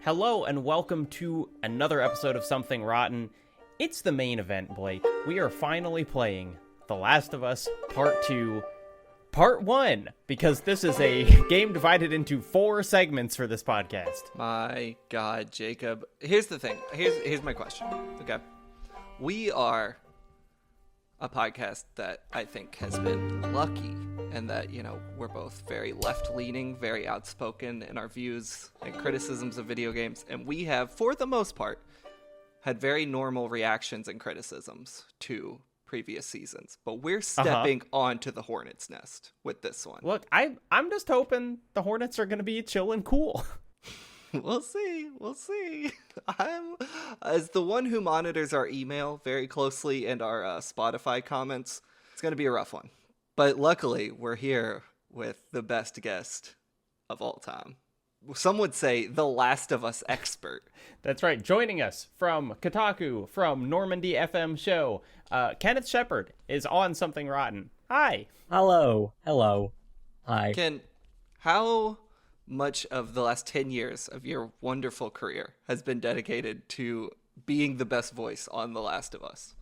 Hello and welcome to another episode of Something Rotten. It's the main event, Blake. We are finally playing The Last of Us Part 2, Part 1, because this is a game divided into 4 segments for this podcast. My God, Jacob. Here's the thing. Here's my question. Okay. We are a podcast that I think has been lucky and that, we're both very left-leaning, very outspoken in our views and criticisms of video games. And we have, for the most part, had very normal reactions and criticisms to previous seasons. But we're stepping onto the hornet's nest with this one. Look, I'm just hoping the Hornets are going to be chill and cool. We'll see. I'm, as the one who monitors our email very closely and our Spotify comments, it's going to be a rough one. But luckily, we're here with the best guest of all time. Some would say the Last of Us expert. That's right. Joining us from Kotaku, from Normandy FM show, Kenneth Shepard is on Something Rotten. Hi. Hello. Hi. Ken, how much of the last 10 years of your wonderful career has been dedicated to being the best voice on The Last of Us?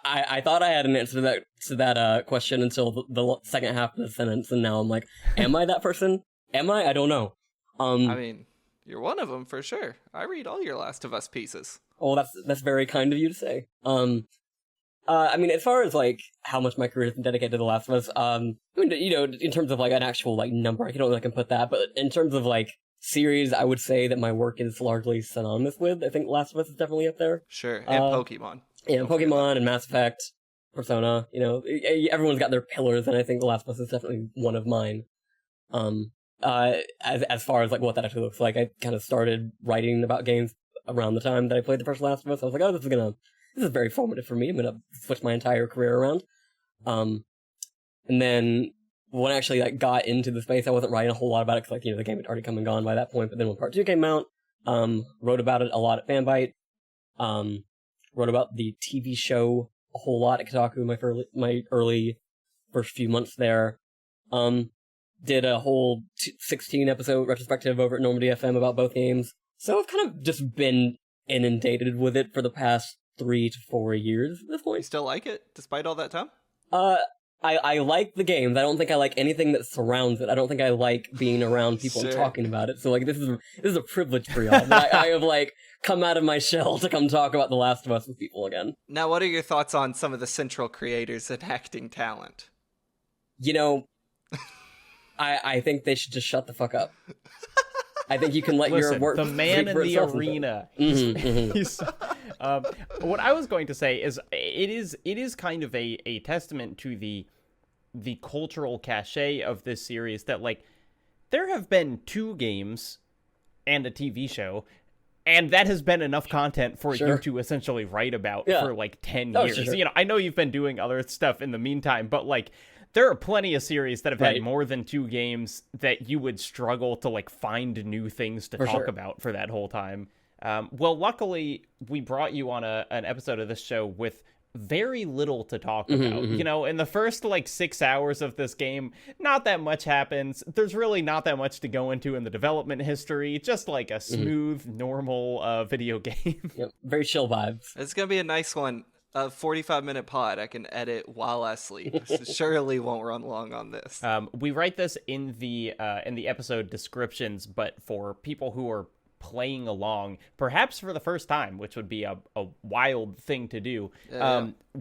I thought I had an answer to that question until the second half of the sentence, and now I'm like, am I that person? Am I? I don't know. I mean, you're one of them for sure. I read all your Last of Us pieces. Oh, that's very kind of you to say. I mean, as far as like how much my career has been dedicated to The Last of Us, in terms of like an actual like number, I don't know if I can put that, but in terms of like series, I would say that my work is largely synonymous with. I think Last of Us is definitely up there. Sure, and Pokemon. Yeah, Pokemon and Mass Effect, Persona, everyone's got their pillars, and I think The Last of Us is definitely one of mine. As far as like what that actually looks like, I kind of started writing about games around the time that I played the first Last of Us. I was like, oh, this is very formative for me. I'm gonna switch my entire career around. And then when I actually like got into the space, I wasn't writing a whole lot about it because the game had already come and gone by that point. But then when Part 2 came out, wrote about it a lot at Fanbyte. Wrote about the TV show a whole lot at Kotaku my early first few months there. Did a whole 16-episode retrospective over at Normandy FM about both games. So I've kind of just been inundated with it for the past 3 to 4 years at this point. You still like it, despite all that time? I like the games. I don't think I like anything that surrounds it. I don't think I like being around people and talking about it. So like this is a privilege for y'all. I have like come out of my shell to come talk about The Last of Us with people again. Now, what are your thoughts on some of the central creators and acting talent? I think they should just shut the fuck up. I think you can let Listen, your work. The man in the arena. What I was going to say is, it is kind of a testament to the cultural cachet of this series that like there have been 2 games and a TV show, and that has been enough content for you to essentially write about for like 10 years. Sure. I know you've been doing other stuff in the meantime, but like there are plenty of series that have had more than 2 games that you would struggle to like find new things to talk about for that whole time. Well, luckily we brought you on an episode of this show with very little to talk about. In the first like 6 hours of this game, not that much happens. There's really not that much to go into in the development history. Just like a smooth, normal video game. Yep. Very chill vibes. It's gonna be a nice one. A 45-minute pod I can edit while I sleep. Surely won't run long on this. We write this in the episode descriptions, but for people who are playing along, perhaps for the first time, which would be a wild thing to do,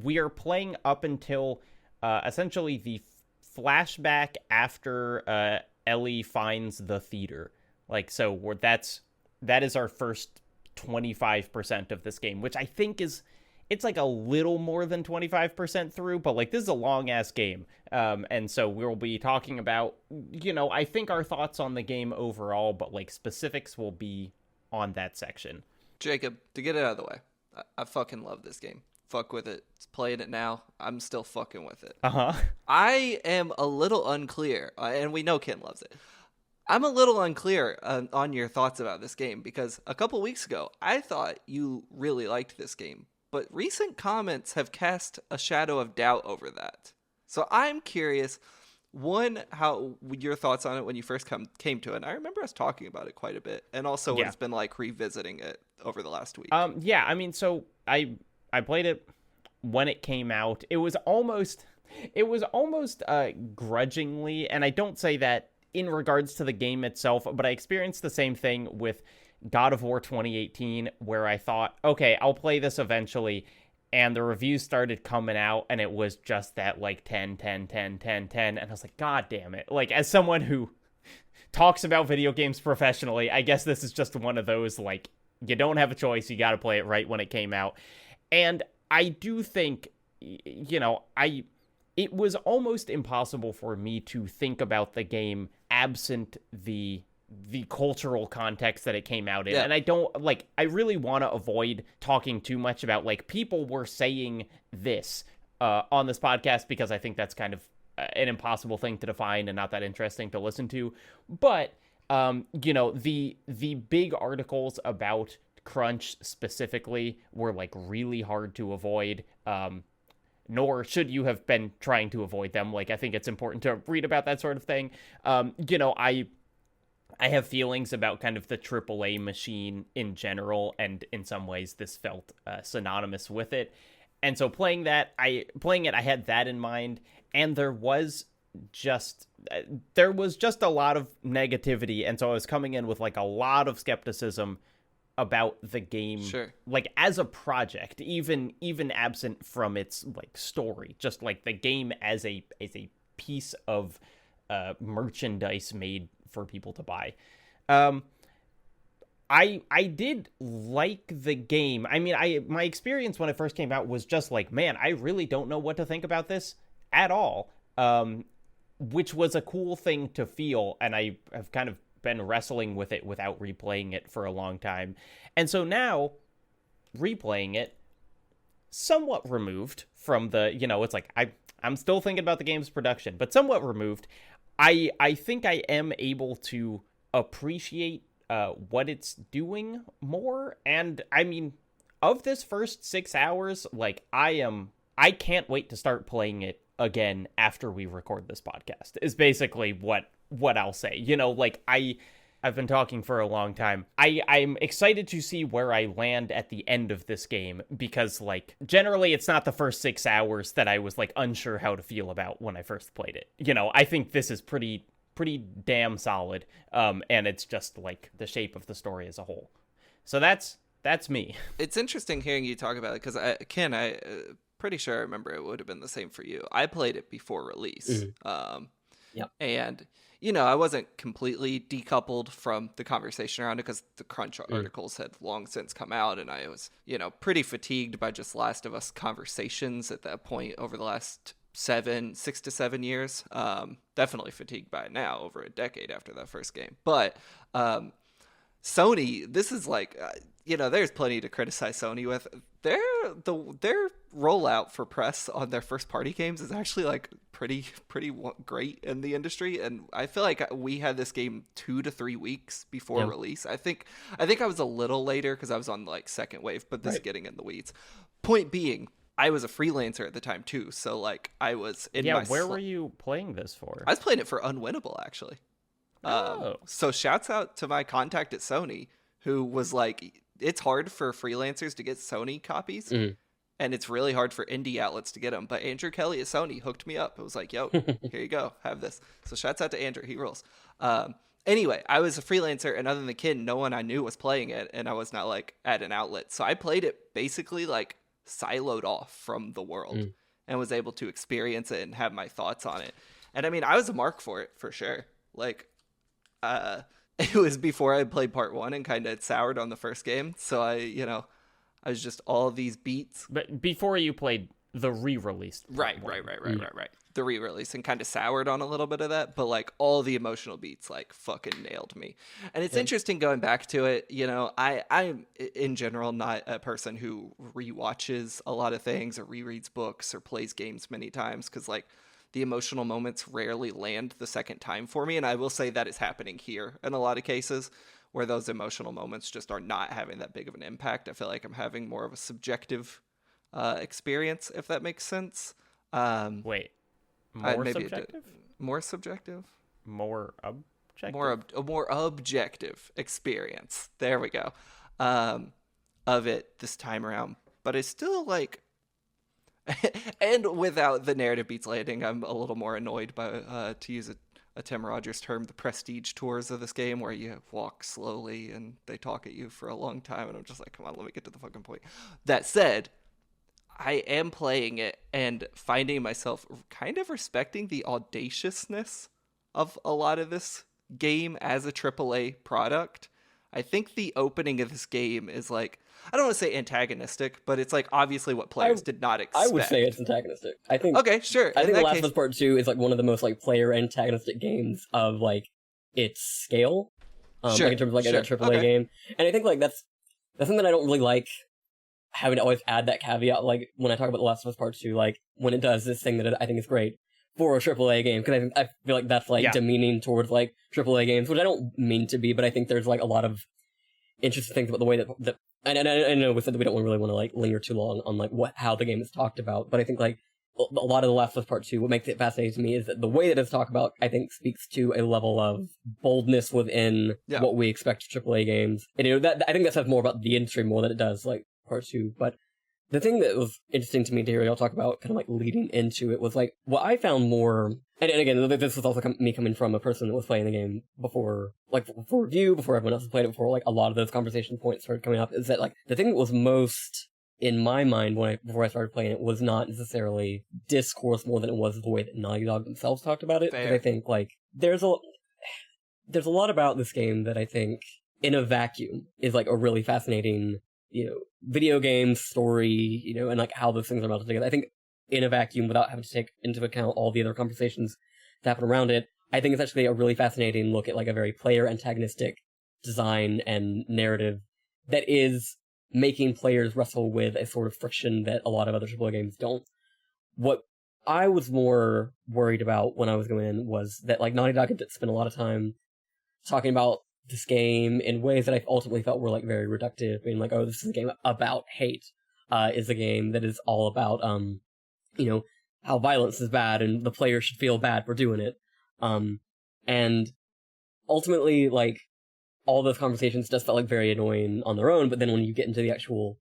we are playing up until essentially the flashback after Ellie finds the theater. That is our first 25% of this game, which I think it's like a little more than 25% through, but like this is a long ass game. And so we'll be talking about, I think our thoughts on the game overall, but like specifics will be on that section. Jacob, to get it out of the way, I fucking love this game. Fuck with it. It's playing it now. I'm still fucking with it. I am a little unclear, and we know Ken loves it. I'm a little unclear on your thoughts about this game because a couple weeks ago, I thought you really liked this game. But recent comments have cast a shadow of doubt over that. So I'm curious, One, how your thoughts on it when you first came to it. And I remember us talking about it quite a bit, and also what it's been like revisiting it over the last week. Yeah, I mean, so I played it when it came out. It was almost grudgingly, and I don't say that in regards to the game itself, but I experienced the same thing with God of War 2018, where I thought, okay, I'll play this eventually. And the reviews started coming out, and it was just that, like, 10, 10, 10, 10, 10. And I was like, God damn it. Like, as someone who talks about video games professionally, I guess this is just one of those, like, you don't have a choice. You got to play it right when it came out. And I do think, you know, it was almost impossible for me to think about the game absent the cultural context that it came out in. And I don't, like, I really want to avoid talking too much about, like, people were saying this on this podcast, because I think that's kind of an impossible thing to define and not that interesting to listen to. But, you know, the big articles about crunch specifically were, like, really hard to avoid, nor should you have been trying to avoid them. Like, I think it's important to read about that sort of thing. You know, I have feelings about kind of the AAA machine in general, and in some ways this felt synonymous with it. And so playing it, I had that in mind, and there was just a lot of negativity, and so I was coming in with, like, a lot of skepticism about the game, like, as a project, even absent from its, like, story, just like the game as a piece of merchandise made for people to buy. I did like the game. I mean, my experience when it first came out was just like, man, I really don't know what to think about this at all, which was a cool thing to feel, and I have kind of been wrestling with it without replaying it for a long time. And so now, replaying it, somewhat removed from the, you know, it's like, I'm still thinking about the game's production, but somewhat removed, I think I am able to appreciate what it's doing more. And I mean, of this first 6 hours, like, I can't wait to start playing it again after we record this podcast, is basically what I'll say. You know, like, I've been talking for a long time. I'm excited to see where I land at the end of this game, because, like, generally it's not the first 6 hours that I was, like, unsure how to feel about when I first played it. You know, I think this is pretty damn solid, and it's just, like, the shape of the story as a whole. So that's me. It's interesting hearing you talk about it, because Ken, I pretty sure I remember it would have been the same for you. I played it before release. And, you know, I wasn't completely decoupled from the conversation around it, because the crunch articles had long since come out, and I was, you know, pretty fatigued by just Last of Us conversations at that point over the last 6 to 7 years. Definitely fatigued by it now, over a decade after that first game. But Sony, this is like, you know, there's plenty to criticize Sony with. Their rollout for press on their first party games is actually, like, pretty great in the industry, and I feel like we had this game 2 to 3 weeks before release. I think I was a little later because I was on, like, second wave, but this is getting in the weeds. Point being, I was a freelancer at the time too, so, like, I was in my where were you playing this for? I was playing it for Unwinnable, actually. So shouts out to my contact at Sony, who was like, it's hard for freelancers to get Sony copies, and it's really hard for indie outlets to get them. But Andrew Kelly at Sony hooked me up. It was like, yo, here you go, have this. So shouts out to Andrew, he rules. Anyway, I was a freelancer, and other than the kid, no one I knew was playing it, and I was not, like, at an outlet. So I played it basically, like, siloed off from the world, and was able to experience it and have my thoughts on it. And I mean, I was a mark for it, for sure. Like, it was before I played part 1 and kind of soured on the first game. So I was just all of these beats. But before you played the re-released. Right. The re-release, and kind of soured on a little bit of that. But, like, all the emotional beats, like, fucking nailed me. And it's interesting going back to it. You know, I'm in general not a person who rewatches a lot of things or rereads books or plays games many times, because, like, the emotional moments rarely land the second time for me. And I will say that is happening here in a lot of cases, where those emotional moments just are not having that big of an impact. I feel like I'm having more of a subjective experience, if that makes sense. Wait, more subjective? more subjective, more objective, a more objective experience. There we go. Of it this time around, but it's still like, and without the narrative beats landing, I'm a little more annoyed by, to use a Tim Rogers term, the prestige tours of this game, where you walk slowly and they talk at you for a long time, and I'm just like, come on, let me get to the fucking point. That said, I am playing it and finding myself kind of respecting the audaciousness of a lot of this game as a AAA product. I think the opening of this game is like, I don't want to say antagonistic, but it's like obviously what players did not expect. I would say it's antagonistic. I think. Okay, sure. I think The Last of Us Part 2 is like one of the most like player antagonistic games of like its scale. Sure, like in terms of like a AAA game. And I think like that's something I don't really like having to always add that caveat. Like when I talk about The Last of Us Part 2, like when it does this thing that I think is great for a AAA game, because I feel like that's like demeaning towards like AAA games, which I don't mean to be, but I think there's like a lot of interesting things about the way that and I know we said that we don't really want to like linger too long on like how the game is talked about, but I think like a lot of The Last of Us Part 2, what makes it fascinating to me is that the way that it's talked about, I think, speaks to a level of boldness within what we expect of AAA games. And you know, that I think that says more about the industry more than it does like Part 2. But the thing that was interesting to me to hear y'all talk about, kind of like leading into it, was like what I found more. And again, this was also me coming from a person that was playing the game before, like before review, before everyone else had played it, before like a lot of those conversation points started coming up. Is that like the thing that was most in my mind before I started playing it was not necessarily discourse more than it was the way that Naughty Dog themselves talked about it. Because I think like there's a lot about this game that I think in a vacuum is like a really fascinating, you know, video game story, you know, and like how those things are melted together. I think in a vacuum, without having to take into account all the other conversations that happen around it, I think it's actually a really fascinating look at like a very player antagonistic design and narrative that is making players wrestle with a sort of friction that a lot of other AAA games don't. What I was more worried about when I was going in was that like Naughty Dog had spent a lot of time talking about this game in ways that I ultimately felt were like very reductive, being like, oh, this is a game about hate, is a game that is all about you know, how violence is bad and the player should feel bad for doing it. And ultimately, like, all those conversations just felt like very annoying on their own, but then when you get into the actual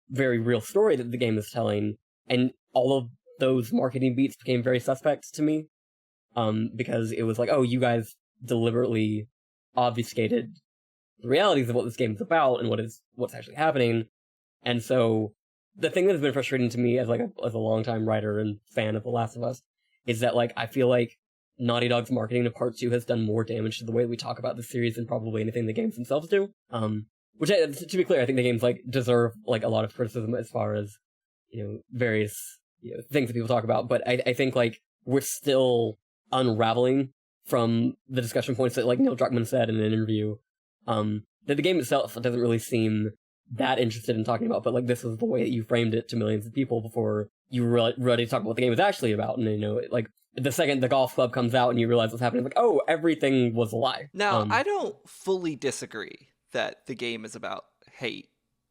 very real story that the game is telling, and all of those marketing beats became very suspect to me, because it was like, oh, you guys deliberately obfuscated the realities of what this game is about and what's actually happening. And so the thing that's been frustrating to me as a longtime writer and fan of The Last of Us is that like I feel like Naughty Dog's marketing of Part 2 has done more damage to the way we talk about the series than probably anything the games themselves do. Which, to be clear, I think the games like deserve like a lot of criticism as far as, you know, various, you know, things that people talk about. But I think like we're still unraveling from the discussion points that like Neil Druckmann said in an interview, that the game itself doesn't really seem that interested in talking about, but like this was the way that you framed it to millions of people before you were ready to talk about what the game was actually about. And you know, like the second the golf club comes out and you realize what's happening, like, oh, everything was a lie. Now, I don't fully disagree that the game is about hate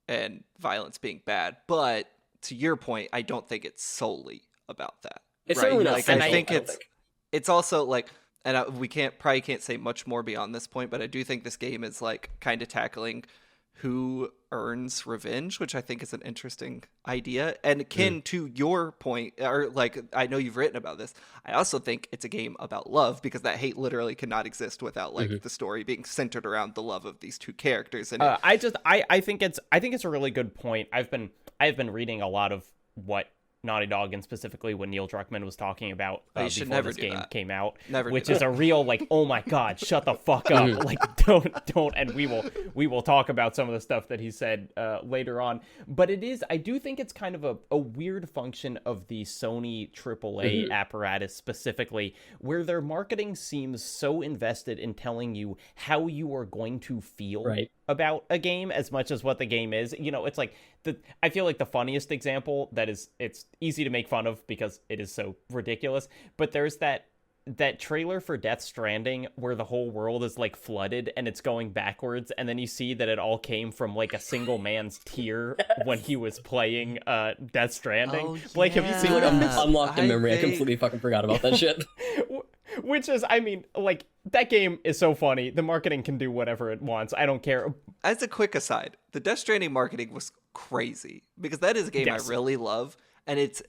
and violence being bad, but to your point, I don't think it's solely about that. It's certainly not. Like, I think it's also like, and we probably can't say much more beyond this point, but I do think this game is like kind of tackling who earns revenge, which I think is an interesting idea. And akin to your point, or like, I know you've written about this, I also think it's a game about love, because that hate literally cannot exist without like the story being centered around the love of these two characters. And I think it's a really good point. I've been reading a lot of what Naughty Dog, and specifically when Neil Druckmann was talking about before this game came out, which is a real like, oh my god, shut the fuck up, like don't, and we will talk about some of the stuff that he said later on. But I do think it's kind of a weird function of the Sony AAA apparatus specifically, where their marketing seems so invested in telling you how you are going to feel about a game as much as what the game is. You know, it's like I feel like the funniest example that it's easy to make fun of because it is so ridiculous, but there's that that trailer for Death Stranding where the whole world is like flooded and it's going backwards, and then you see that it all came from like a single man's tear when he was playing Death Stranding. Oh, Blake, have you seen Like, like unlocked in memory. I completely fucking forgot about that shit. Which is, I mean, like, that game is so funny. The marketing can do whatever it wants. I don't care. As a quick aside, the Death Stranding marketing was crazy because that is a game I really love, and it's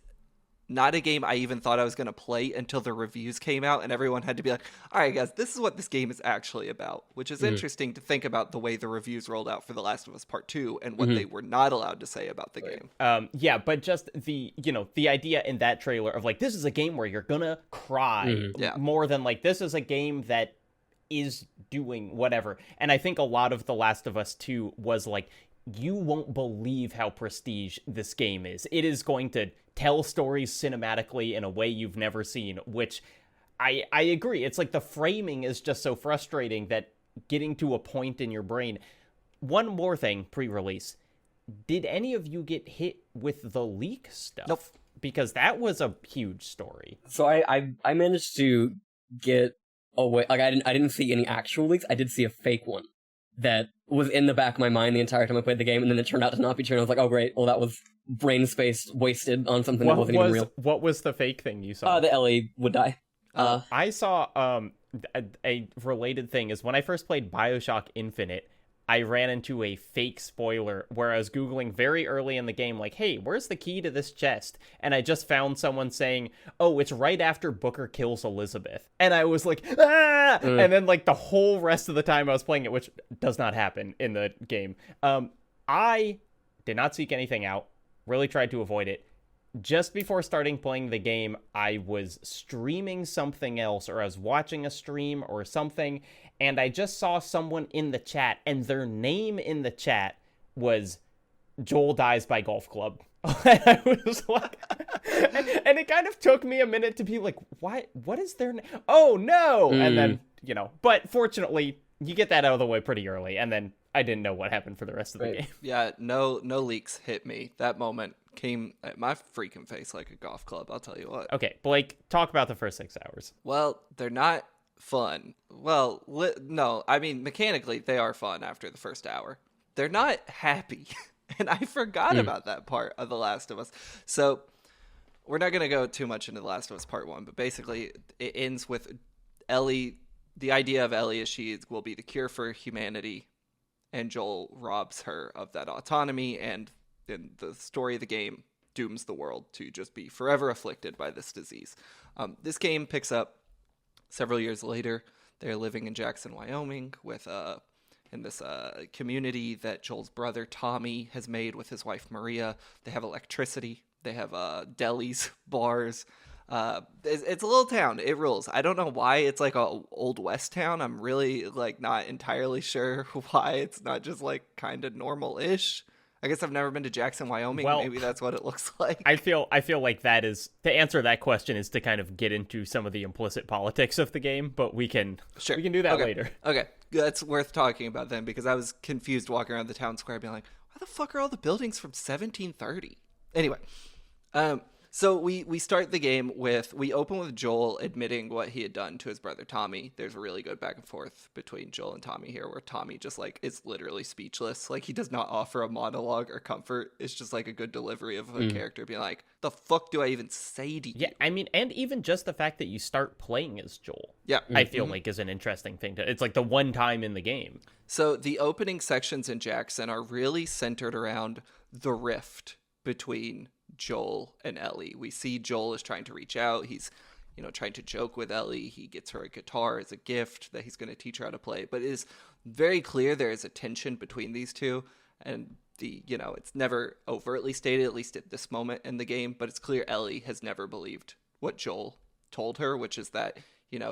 not a game I even thought I was going to play until the reviews came out and everyone had to be like, all right, guys, this is what this game is actually about, which is interesting to think about the way the reviews rolled out for The Last of Us Part 2 and what they were not allowed to say about the game. Yeah, but just the idea in that trailer of like, this is a game where you're gonna cry more than like, this is a game that is doing whatever. And I think a lot of The Last of Us 2 was like, you won't believe how prestige this game is. It is going to tell stories cinematically in a way you've never seen, which I agree. It's like the framing is just so frustrating that getting to a point in your brain. One more thing, pre-release. Did any of you get hit with the leak stuff? Nope. Because that was a huge story. So I managed to get away. Like I didn't see any actual leaks. I did see a fake one that was in the back of my mind the entire time I played the game, and then it turned out to not be true. And I was like, oh great, well that was brain space wasted on something that wasn't even real. What was the fake thing you saw? The Ellie would die. I saw a related thing is when I first played BioShock Infinite, I ran into a fake spoiler where I was Googling very early in the game, like, hey, where's the key to this chest? And I just found someone saying, oh, it's right after Booker kills Elizabeth. And I was like, ah! And then, like, the whole rest of the time I was playing it, which does not happen in the game. I did not seek anything out, really tried to avoid it. Just before starting playing the game, I was streaming something else, or I was watching a stream or something, and I just saw someone in the chat, and their name in the chat was Joel Dies by Golf Club. I was like, and it kind of took me a minute to be like, what is their name? Oh, no! And then, but fortunately, you get that out of the way pretty early, and then I didn't know what happened for the rest of the game. Yeah, no leaks hit me. That moment came at my freaking face like a golf club, I'll tell you what. Okay, Blake, talk about the first 6 hours. Well, they're not fun. Well, no, I mean, mechanically, they are fun after the first hour. They're not happy. And I forgot about that part of The Last of Us. So, we're not going to go too much into The Last of Us Part 1, but basically, it ends with Ellie. The idea of Ellie is she will be the cure for humanity, and Joel robs her of that autonomy, and in the story of the game, dooms the world to just be forever afflicted by this disease. This game picks up several years later. They're living in Jackson, Wyoming, with in this community that Joel's brother Tommy has made with his wife Maria. They have electricity. They have delis, bars. It's a little town. It rules. I don't know why it's like a old west town. I'm really like not entirely sure why it's not just like kind of normal-ish. I guess I've never been to Jackson, Wyoming. Well, maybe that's what it looks like. I feel like that is to answer that question is to kind of get into some of the implicit politics of the game, but we can do that later. Okay, that's worth talking about then, because I was confused walking around the town square being like, why the fuck are all the buildings from 1730? Anyway, so we start the game we open with Joel admitting what he had done to his brother Tommy. There's a really good back and forth between Joel and Tommy here, where Tommy just like is literally speechless. Like he does not offer a monologue or comfort. It's just like a good delivery of a character being like, the fuck do I even say to you? Yeah, I mean, and even just the fact that you start playing as Joel, I feel like is an interesting thing it's like the one time in the game. So the opening sections in Jackson are really centered around the rift between Joel and Ellie. We see Joel is trying to reach out. He's, trying to joke with Ellie. He gets her a guitar as a gift that he's going to teach her how to play. But it is very clear there is a tension between these two. And it's never overtly stated, at least at this moment in the game. But it's clear Ellie has never believed what Joel told her, which is that,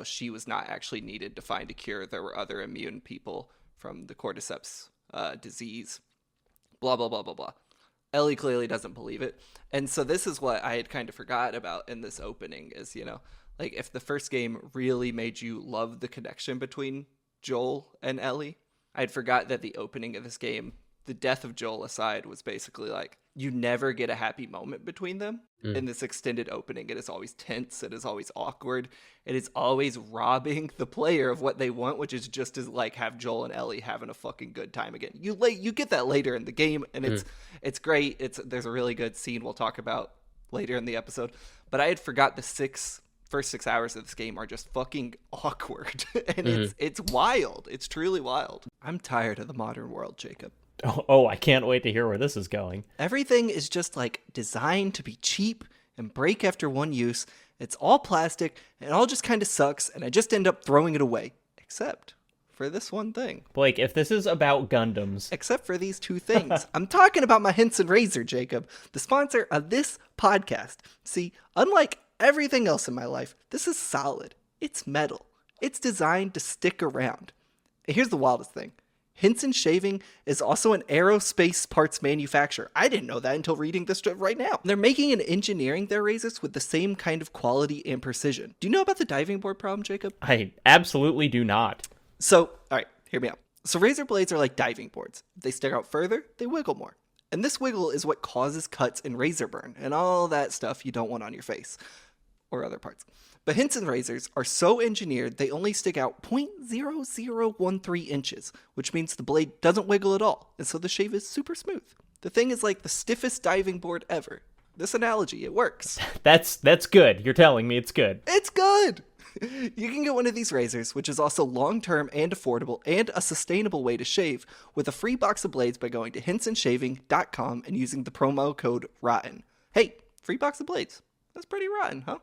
she was not actually needed to find a cure. There were other immune people from the cordyceps disease. Blah, blah, blah, blah, blah. Ellie clearly doesn't believe it. And so this is what I had kind of forgot about in this opening is, like if the first game really made you love the connection between Joel and Ellie, I'd forgot that the opening of this game, the death of Joel aside, was basically like, you never get a happy moment between them. In this extended opening, it is always tense. It is always awkward. It is always robbing the player of what they want, which is just as like have Joel and Ellie having a fucking good time again. You get that later in the game, and it's great. There's a really good scene we'll talk about later in the episode. But I had forgot the first 6 hours of this game are just fucking awkward, and it's wild. It's truly wild. I'm tired of the modern world, Jacob. Oh, I can't wait to hear where this is going. Everything is just like designed to be cheap and break after one use. It's all plastic and it all just kind of sucks, and I just end up throwing it away. Except for this one thing. Blake, if this is about Gundams. Except for these two things. I'm talking about my Henson Razor, Jacob, the sponsor of this podcast. See, unlike everything else in my life, this is solid. It's metal. It's designed to stick around. And here's the wildest thing. Henson Shaving is also an aerospace parts manufacturer. I didn't know that until reading this right now. They're making and engineering their razors with the same kind of quality and precision. Do you know about the diving board problem, Jacob? I absolutely do not. So, all right, hear me out. So razor blades are like diving boards. If they stick out further, they wiggle more. And this wiggle is what causes cuts and razor burn and all that stuff you don't want on your face or other parts. But Henson razors are so engineered they only stick out 0.0013 inches, which means the blade doesn't wiggle at all, and so the shave is super smooth. The thing is like the stiffest diving board ever. This analogy, it works. That's good. You're telling me it's good. It's good! You can get one of these razors, which is also long-term and affordable and a sustainable way to shave, with a free box of blades by going to hensonshaving.com and using the promo code ROTTEN. Hey, free box of blades. That's pretty rotten, huh?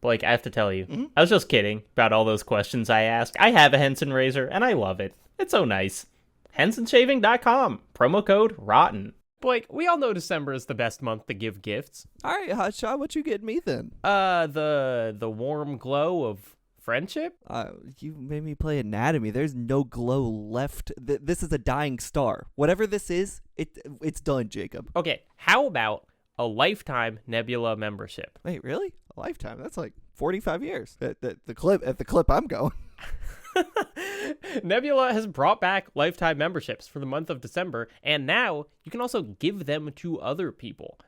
Blake, I have to tell you, I was just kidding about all those questions I asked. I have a Henson razor, and I love it. It's so nice. hensonshaving.com, promo code ROTTEN. Blake, we all know December is the best month to give gifts. All right, Hotshot, what you getting me then? The warm glow of friendship? You made me play Anatomy. There's no glow left. This is a dying star. Whatever this is, it's done, Jacob. Okay, how about a lifetime Nebula membership? Wait, really? A lifetime? That's like 45 years. At the clip I'm going. Nebula has brought back lifetime memberships for the month of December, and now you can also give them to other people.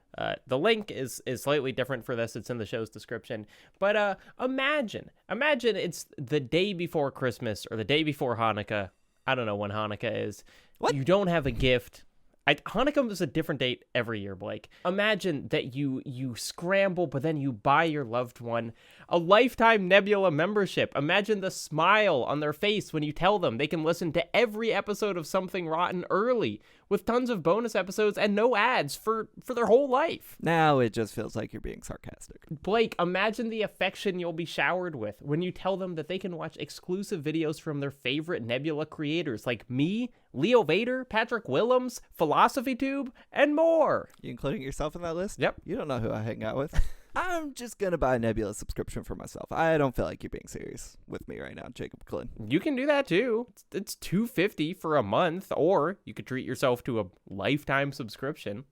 The link is slightly different for this. It's in the show's description. But imagine it's the day before Christmas or the day before Hanukkah. I don't know when Hanukkah is. What? You don't have a gift. Hanukkah is a different date every year, Blake. Imagine that you scramble, but then you buy your loved one a lifetime Nebula membership. Imagine the smile on their face when you tell them they can listen to every episode of Something Rotten early, with tons of bonus episodes and no ads for their whole life. Now it just feels like you're being sarcastic. Blake, imagine the affection you'll be showered with when you tell them that they can watch exclusive videos from their favorite Nebula creators like me, Leo Vader, Patrick Willems, Philosophy Tube, and more. You including yourself in that list? Yep. You don't know who I hang out with. I'm just going to buy a Nebula subscription for myself. I don't feel like you're being serious with me right now, Jacob Glynn. You can do that too. It's $250 for a month, or you could treat yourself to a lifetime subscription.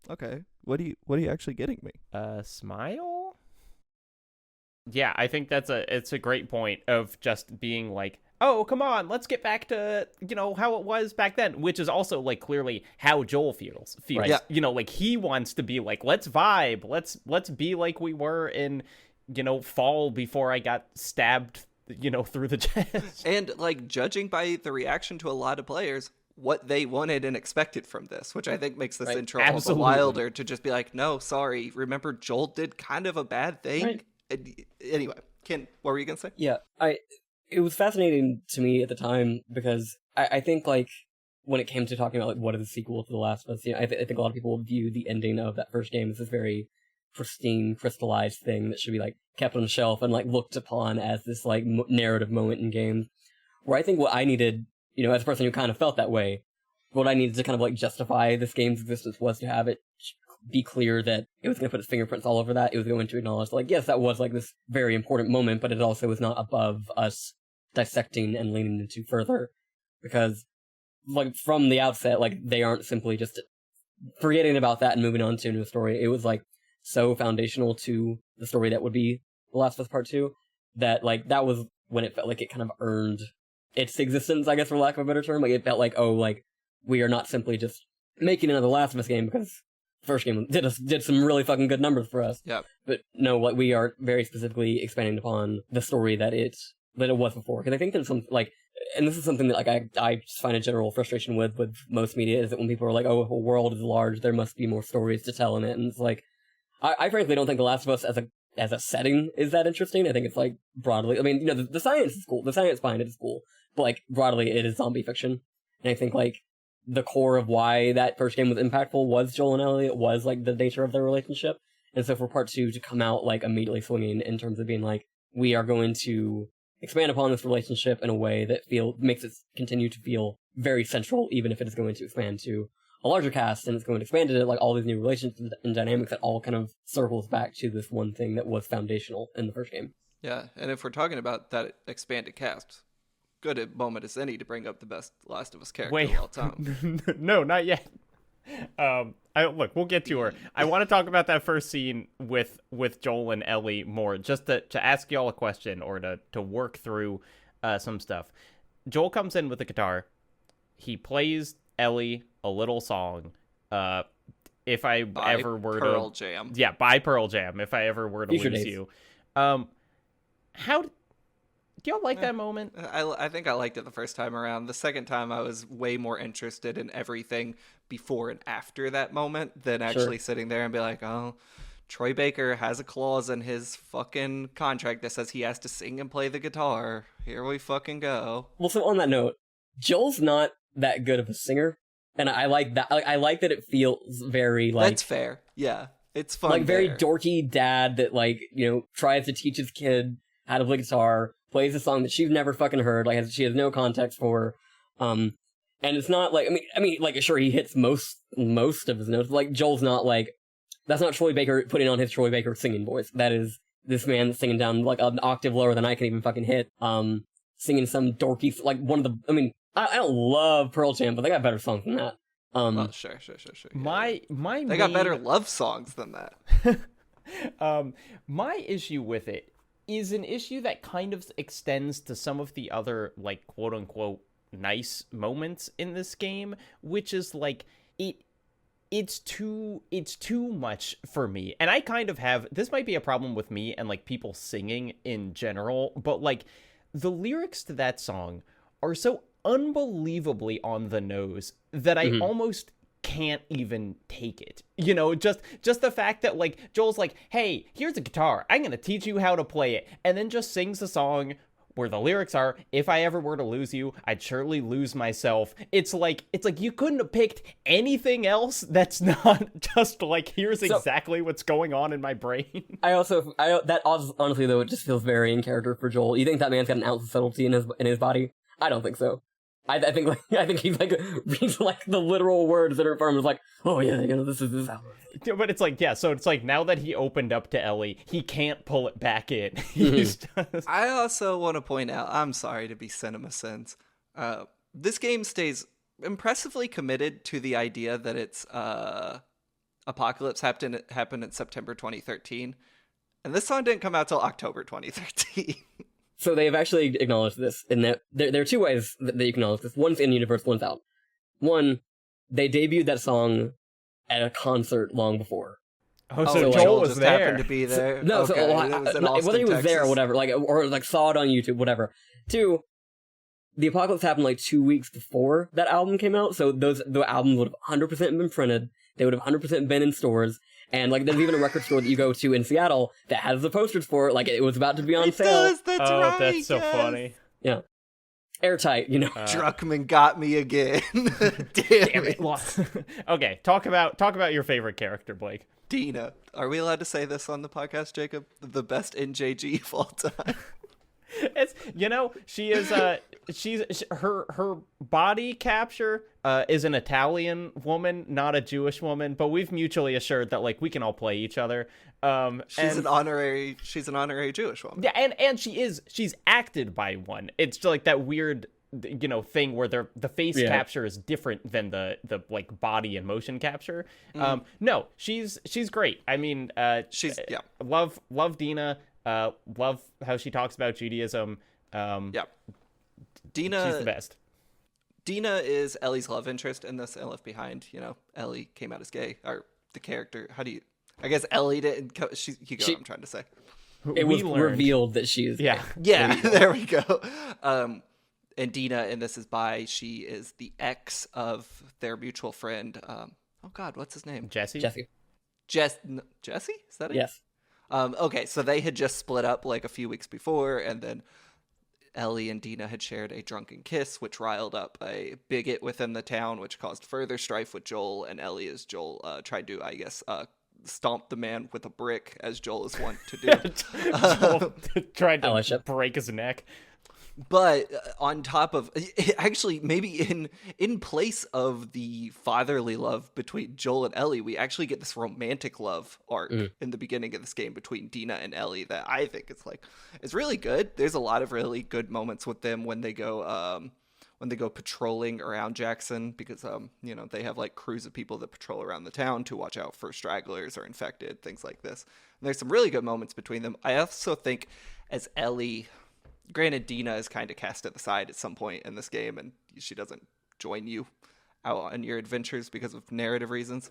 Okay. What are you actually getting me? Smile? Yeah, I think it's a great point of just being like, oh, come on, let's get back to, how it was back then, which is also, like, clearly how Joel feels. Right. Yeah. Like, he wants to be like, let's vibe, let's be like we were in, fall before I got stabbed, through the chest. And, like, judging by the reaction to a lot of players, what they wanted and expected from this, which I think makes this intro all the wilder to just be like, no, sorry, remember Joel did kind of a bad thing? Right. Anyway, Ken, what were you going to say? Yeah, it was fascinating to me at the time because I think, like, when it came to talking about, like, what is the sequel to The Last of Us, I think a lot of people view the ending of that first game as this very pristine, crystallized thing that should be, like, kept on the shelf and, like, looked upon as this, like, narrative moment in games. Where I think what I needed, as a person who kind of felt that way, what I needed to kind of, like, justify this game's existence was to have it be clear that it was going to put its fingerprints all over that. It was going to acknowledge, like, yes, that was, like, this very important moment, but it also was not above us dissecting and leaning into further. Because, like, from the outset, like, they aren't simply just forgetting about that and moving on to a new story. It was, like, so foundational to the story that would be The Last of Us Part 2 that, like, that was when it felt like it kind of earned its existence, I guess, for lack of a better term. Like, it felt like, oh, like, we are not simply just making another Last of Us game because first game did some really fucking good numbers for us. Yep. But no, like we are very specifically expanding upon the story that it was before. Because I think there's some like, and this is something that like I just find a general frustration with most media is that when people are like, oh, if a world is large, there must be more stories to tell in it, and it's like, I frankly don't think The Last of Us as a setting is that interesting. I think it's like broadly, I mean, you know, the science is cool, the science behind it is cool, but like broadly it is zombie fiction, and I think like the core of why that first game was impactful was Joel and Ellie. It was like the nature of their relationship, and so for part 2 to come out like immediately swinging in terms of being like, we are going to expand upon this relationship in a way that makes it continue to feel very central, even if it is going to expand to a larger cast, and it's going to expand into like all these new relationships and dynamics that all kind of circles back to this one thing that was foundational in the first game. Yeah, and if we're talking about that expanded cast, good a moment as any to bring up the best Last of Us character of all time. No, not yet. Look, we'll get to her. I want to talk about that first scene with Joel and Ellie more, just to ask y'all a question or to work through some stuff. Joel comes in with the guitar. He plays Ellie a little song. If I ever were Pearl Jam. Yeah, by Pearl Jam. If I ever were to lose you. How do y'all like that moment? I think I liked it the first time around. The second time, I was way more interested in everything before and after that moment than actually sitting there and be like, oh, Troy Baker has a clause in his fucking contract that says he has to sing and play the guitar. Here we fucking go. Well, so on that note, Joel's not that good of a singer, and I like that. I like that it feels very like that's fair. Yeah, it's fun. Like very dorky dad that like, you know, tries to teach his kid how to play guitar, plays a song that she's never fucking heard, like she has no context for, and it's not like I mean like sure he hits most of his notes, but like Joel's not like, that's not Troy Baker putting on his Troy Baker singing voice. That is this man singing down like an octave lower than I can even fucking hit, singing some dorky like one of the I don't love Pearl Jam, but they got better songs than that. Sure. My they got better love songs than that. My issue with it is an issue that kind of extends to some of the other like quote unquote nice moments in this game, which is like it's too much for me. And I kind of have, this might be a problem with me and like people singing in general, but like the lyrics to that song are so unbelievably on the nose that I almost can't even take it. You know, just the fact that like Joel's like, hey, here's a guitar, I'm gonna teach you how to play it, and then just sings a song where the lyrics are, if I ever were to lose you, I'd surely lose myself. It's like you couldn't have picked anything else that's not just like, here's exactly what's going on in my brain. That honestly though, it just feels very in character for Joel. You think that man's got an ounce of subtlety in his body? I don't think so. I think he's like reads like the literal words that are from him, is like, oh yeah, you know, this is how. But it's like, yeah, so it's like now that he opened up to Ellie, he can't pull it back in. He's just... I also want to point out, I'm sorry to be CinemaSins, this game stays impressively committed to the idea that its apocalypse happened in September 2013, and this song didn't come out till October 2013. So they have actually acknowledged this, in that there are two ways that you can acknowledge this. One's in-universe, one's out. One, they debuted that song at a concert long before. Oh, so Joel was just there. Happened to be there. No, okay. Whether he was there or whatever, or saw it on YouTube, whatever. Two, the apocalypse happened like 2 weeks before that album came out, so the albums would have 100% been printed. They would have 100% been in stores. And like, there's even a record store that you go to in Seattle that has the posters for it. Like, it was about to be on sale. That's right. That's so funny. Yeah, airtight. You know, Druckmann got me again. Damn it. Okay, talk about your favorite character, Blake. Dina. Are we allowed to say this on the podcast, Jacob? The best NJG of all time. It's, you know, she is her body capture is an Italian woman, not a Jewish woman, but we've mutually assured that like we can all play each other. She's an honorary Jewish woman. Yeah, and she's acted by one. It's like that weird, you know, thing where the face capture is different than the like body and motion capture. No, she's great. I mean, love Dina. Love how she talks about Judaism. Dina, she's the best. Dina is Ellie's love interest in this, and Left Behind. You know, Ellie came out as gay, or the character. How do you? I guess Ellie didn't. You go. I'm trying to say. It was revealed that she is. Yeah. There we go. And Dina in this is she is the ex of their mutual friend. Oh God, what's his name? Jesse. Jesse? Is that it? Yes. Okay, so they had just split up like a few weeks before, and then Ellie and Dina had shared a drunken kiss, which riled up a bigot within the town, which caused further strife with Joel. And Ellie, as Joel tried to, I guess, stomp the man with a brick, as Joel is wont to do. Joel tried to break his neck. But on top of, actually, maybe in place of the fatherly love between Joel and Ellie, we actually get this romantic love arc in the beginning of this game between Dina and Ellie that I think it's really good. There's a lot of really good moments with them when they go patrolling around Jackson, because they have like crews of people that patrol around the town to watch out for stragglers or infected, things like this. And there's some really good moments between them. I also think as Ellie, granted, Dina is kind of cast at the side at some point in this game, and she doesn't join you out on your adventures because of narrative reasons.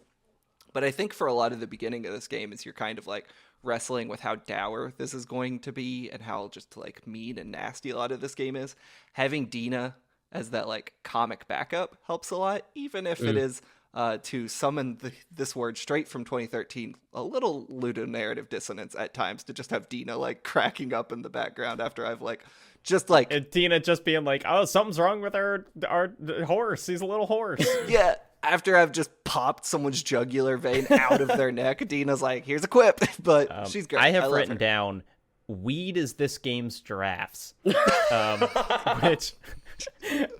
But I think for a lot of the beginning of this game is you're kind of like wrestling with how dour this is going to be and how just like mean and nasty a lot of this game is. Having Dina as that like comic backup helps a lot, even if it is to summon this word straight from 2013, a little ludonarrative dissonance at times, to just have Dina like cracking up in the background after I've and Dina just being like, oh, something's wrong with our horse. He's a little horse. Yeah. After I've just popped someone's jugular vein out of their neck, Dina's like, here's a quip. But she's great. I have written down, weed is this game's giraffes. Which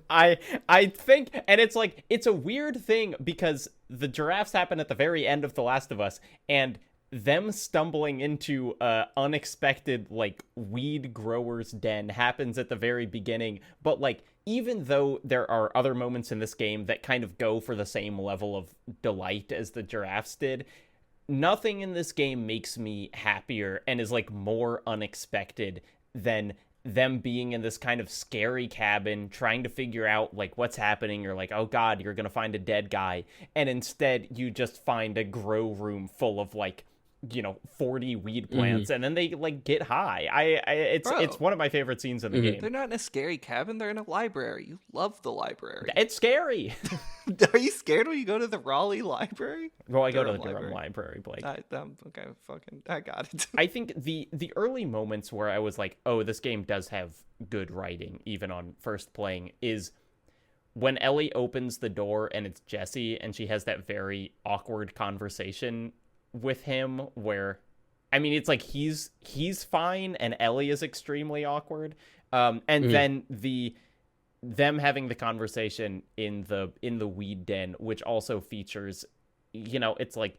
I think, and it's like, it's a weird thing because the giraffes happen at the very end of The Last of Us, and them stumbling into unexpected like weed grower's den happens at the very beginning. But like, even though there are other moments in this game that kind of go for the same level of delight as the giraffes did, nothing in this game makes me happier and is like more unexpected than them being in this kind of scary cabin trying to figure out like what's happening. You're like, oh God, you're gonna find a dead guy, and instead you just find a grow room full of like 40 weed plants, and then they like get high. It's one of my favorite scenes in the game. They're not in a scary cabin, they're in a library. You love the library. It's scary. Are you scared when you go to the Raleigh library? Well, I go to the Durham library, Blake. Okay, I got it. I think the early moments where I was like, oh, this game does have good writing, even on first playing, is when Ellie opens the door and it's Jesse, and she has that very awkward conversation with him where, I mean, it's like he's fine and Ellie is extremely awkward, and then them having the conversation in the weed den, which also features, it's like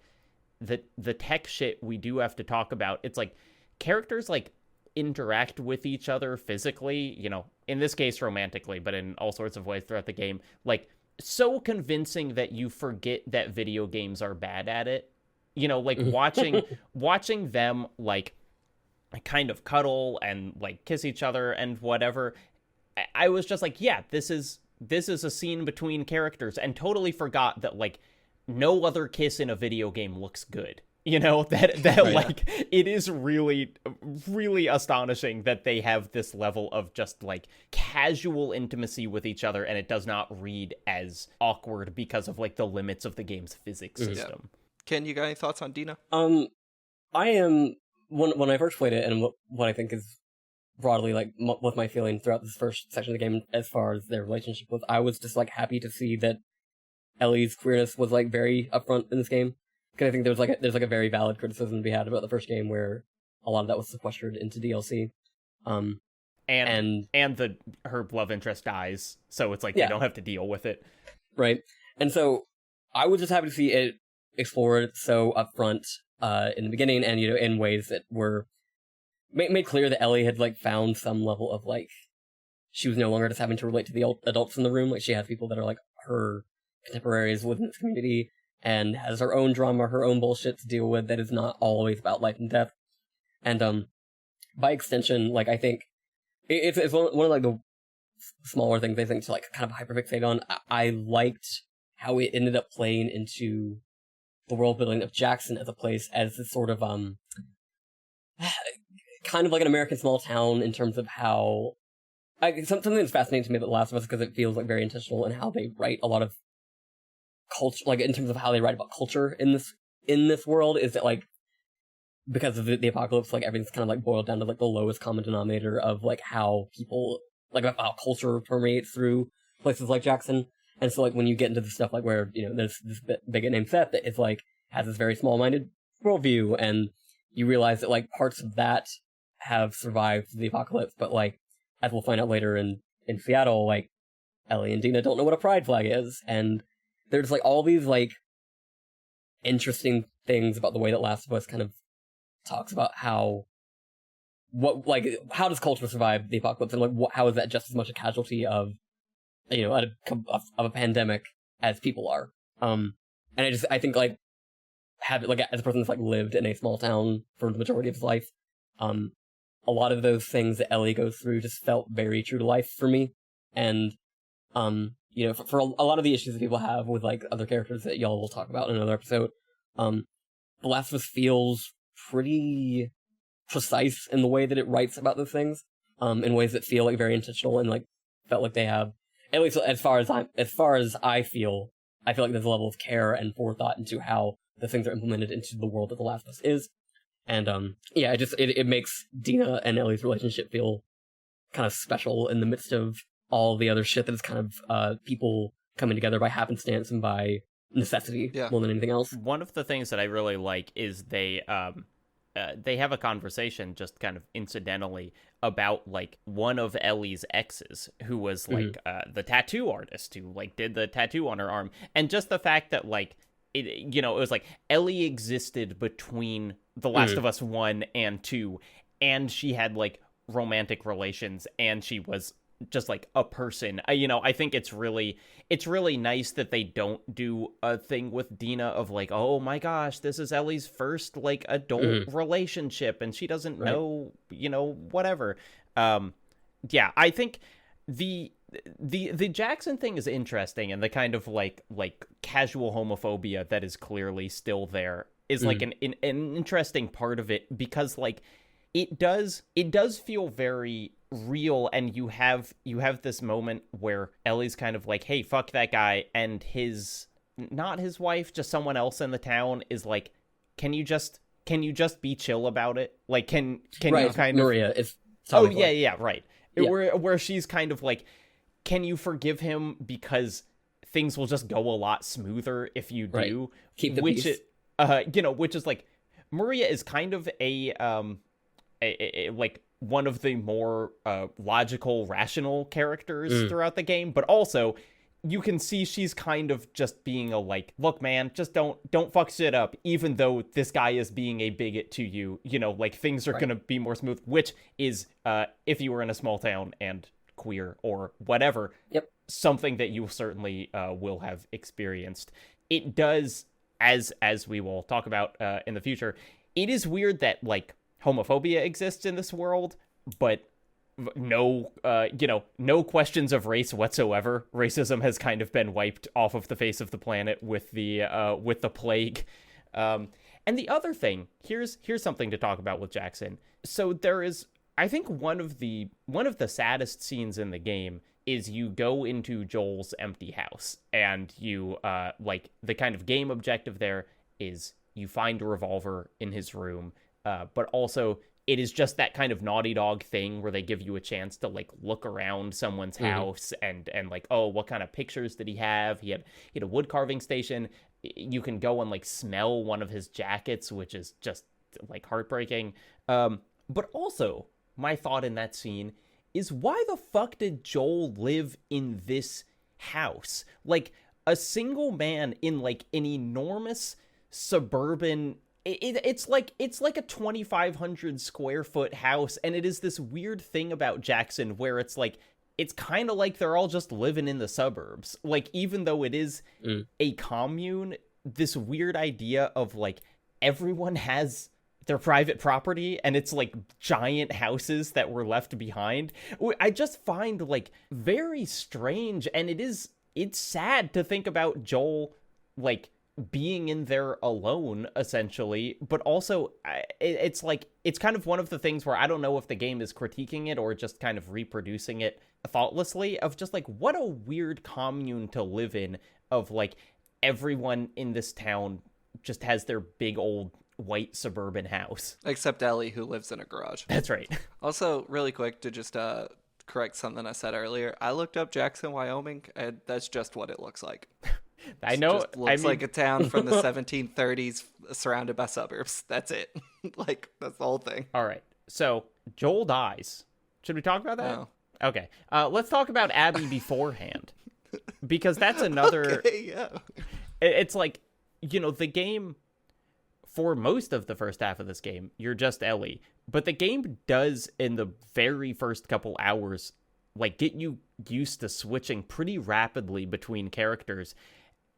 the tech shit we do have to talk about. It's like characters like interact with each other physically, in this case romantically, but in all sorts of ways throughout the game, like so convincing that you forget that video games are bad at it. Like watching them like kind of cuddle and like kiss each other and whatever. I was just like, yeah, this is a scene between characters, and totally forgot that like no other kiss in a video game looks good. That right, like it is really, really astonishing that they have this level of just like casual intimacy with each other, and it does not read as awkward because of like the limits of the game's physics system. Yeah. Ken, you got any thoughts on Dina? I am, when I first played it, and what I think is broadly like what my feeling throughout this first section of the game as far as their relationship was, I was just like happy to see that Ellie's queerness was like very upfront in this game, because I think there's like a very valid criticism to be had about the first game where a lot of that was sequestered into DLC. And her love interest dies, so it's like you don't have to deal with it, right? And so I was just happy to see it explored so upfront in the beginning, and in ways that were made clear that Ellie had like found some level of like, she was no longer just having to relate to the adults in the room. Like, she has people that are like her contemporaries within this community, and has her own drama, her own bullshit to deal with that is not always about life and death. And by extension, like, I think it's one of like the smaller things I think to like kind of hyperfixate on. I liked how it ended up playing into the world building of Jackson as a place as this sort of kind of like an American small town in terms of how something that's fascinating to me about The Last of Us because it feels like very intentional in how they write a lot of culture, like in terms of how they write about culture in this world, is that like because of the apocalypse, like everything's kind of like boiled down to like the lowest common denominator of like how people like how culture permeates through places like Jackson. And so like when you get into the stuff like where there's this bigot named Seth that is like has this very small-minded worldview, and you realize that like parts of that have survived the apocalypse, but like as we'll find out later in Seattle, like Ellie and Dina don't know what a pride flag is, and there's like all these like interesting things about the way that Last of Us kind of talks about how does culture survive the apocalypse, and like how is that just as much a casualty of a pandemic as people are. And I think like as a person that's like lived in a small town for the majority of his life, a lot of those things that Ellie goes through just felt very true to life for me. And for a lot of the issues that people have with like other characters that y'all will talk about in another episode, The Last of Us feels pretty precise in the way that it writes about those things, in ways that feel like very intentional and like felt like they have, at least as far as I feel like there's a level of care and forethought into how the things are implemented into the world that The Last of Us is. And it makes Dina and Ellie's relationship feel kind of special in the midst of all the other shit that is kind of people coming together by happenstance and by necessity more than anything else. One of the things that I really like is they have a conversation just kind of incidentally about like one of Ellie's exes who was like the tattoo artist who like did the tattoo on her arm, and just the fact that like it was like Ellie existed between The Last of Us 1 and 2, and she had like romantic relations, and she was just like a person. I think it's really nice that they don't do a thing with Dina of like, oh my gosh, this is Ellie's first like adult relationship and she doesn't know, whatever. I think the Jackson thing is interesting, and the kind of like casual homophobia that is clearly still there is like an interesting part of it, because like it does feel very real, and you have this moment where Ellie's kind of like, hey, fuck that guy, and not his wife, just someone else in the town is like, can you just be chill about it? Like can you kind Maria of is right. Where she's kind of like, can you forgive him because things will just go a lot smoother if you do. Keep the peace. Which is like, Maria is kind of a like one of the more logical, rational characters throughout the game, but also you can see she's kind of just being a like, look man, just don't fuck shit up, even though this guy is being a bigot to you, like things are gonna be more smooth, which is if you were in a small town and queer or whatever, something that you certainly will have experienced. It does, as we will talk about in the future, it is weird that like homophobia exists in this world, but no questions of race whatsoever. Racism has kind of been wiped off of the face of the planet with the plague. And the other thing, here's something to talk about with Jackson. So there is, I think one of the saddest scenes in the game is you go into Joel's empty house, and you like the kind of game objective there is you find a revolver in his room, but also it is just that kind of Naughty Dog thing where they give you a chance to like look around someone's house and like, oh, what kind of pictures did he have? He had a wood carving station. You can go and like smell one of his jackets, which is just like heartbreaking. But also my thought in that scene is, why the fuck did Joel live in this house? Like a single man in like an enormous suburban, it's like a 2,500 square foot house, and it is this weird thing about Jackson where it's like, it's kind of like they're all just living in the suburbs. Like, even though it is a commune, this weird idea of like everyone has their private property and it's like giant houses that were left behind, I just find like very strange. And it's sad to think about Joel like being in there alone, essentially, but also it's like, it's kind of one of the things where I don't know if the game is critiquing it or just kind of reproducing it thoughtlessly, of just like, what a weird commune to live in, of like everyone in this town just has their big old white suburban house. Except Ellie, who lives in a garage. That's right. Also, really quick, to just correct something I said earlier, I looked up Jackson, Wyoming, and that's just what it looks like. I know. It looks like a town from the 1730s surrounded by suburbs. That's it. Like, that's the whole thing. All right. So, Joel dies. Should we talk about that? No. Okay. Let's talk about Abby beforehand. Because that's another... Okay, yeah. It's like, you know, the game... For most of the first half of this game, you're just Ellie. But the game does, in the very first couple hours, like, get you used to switching pretty rapidly between characters.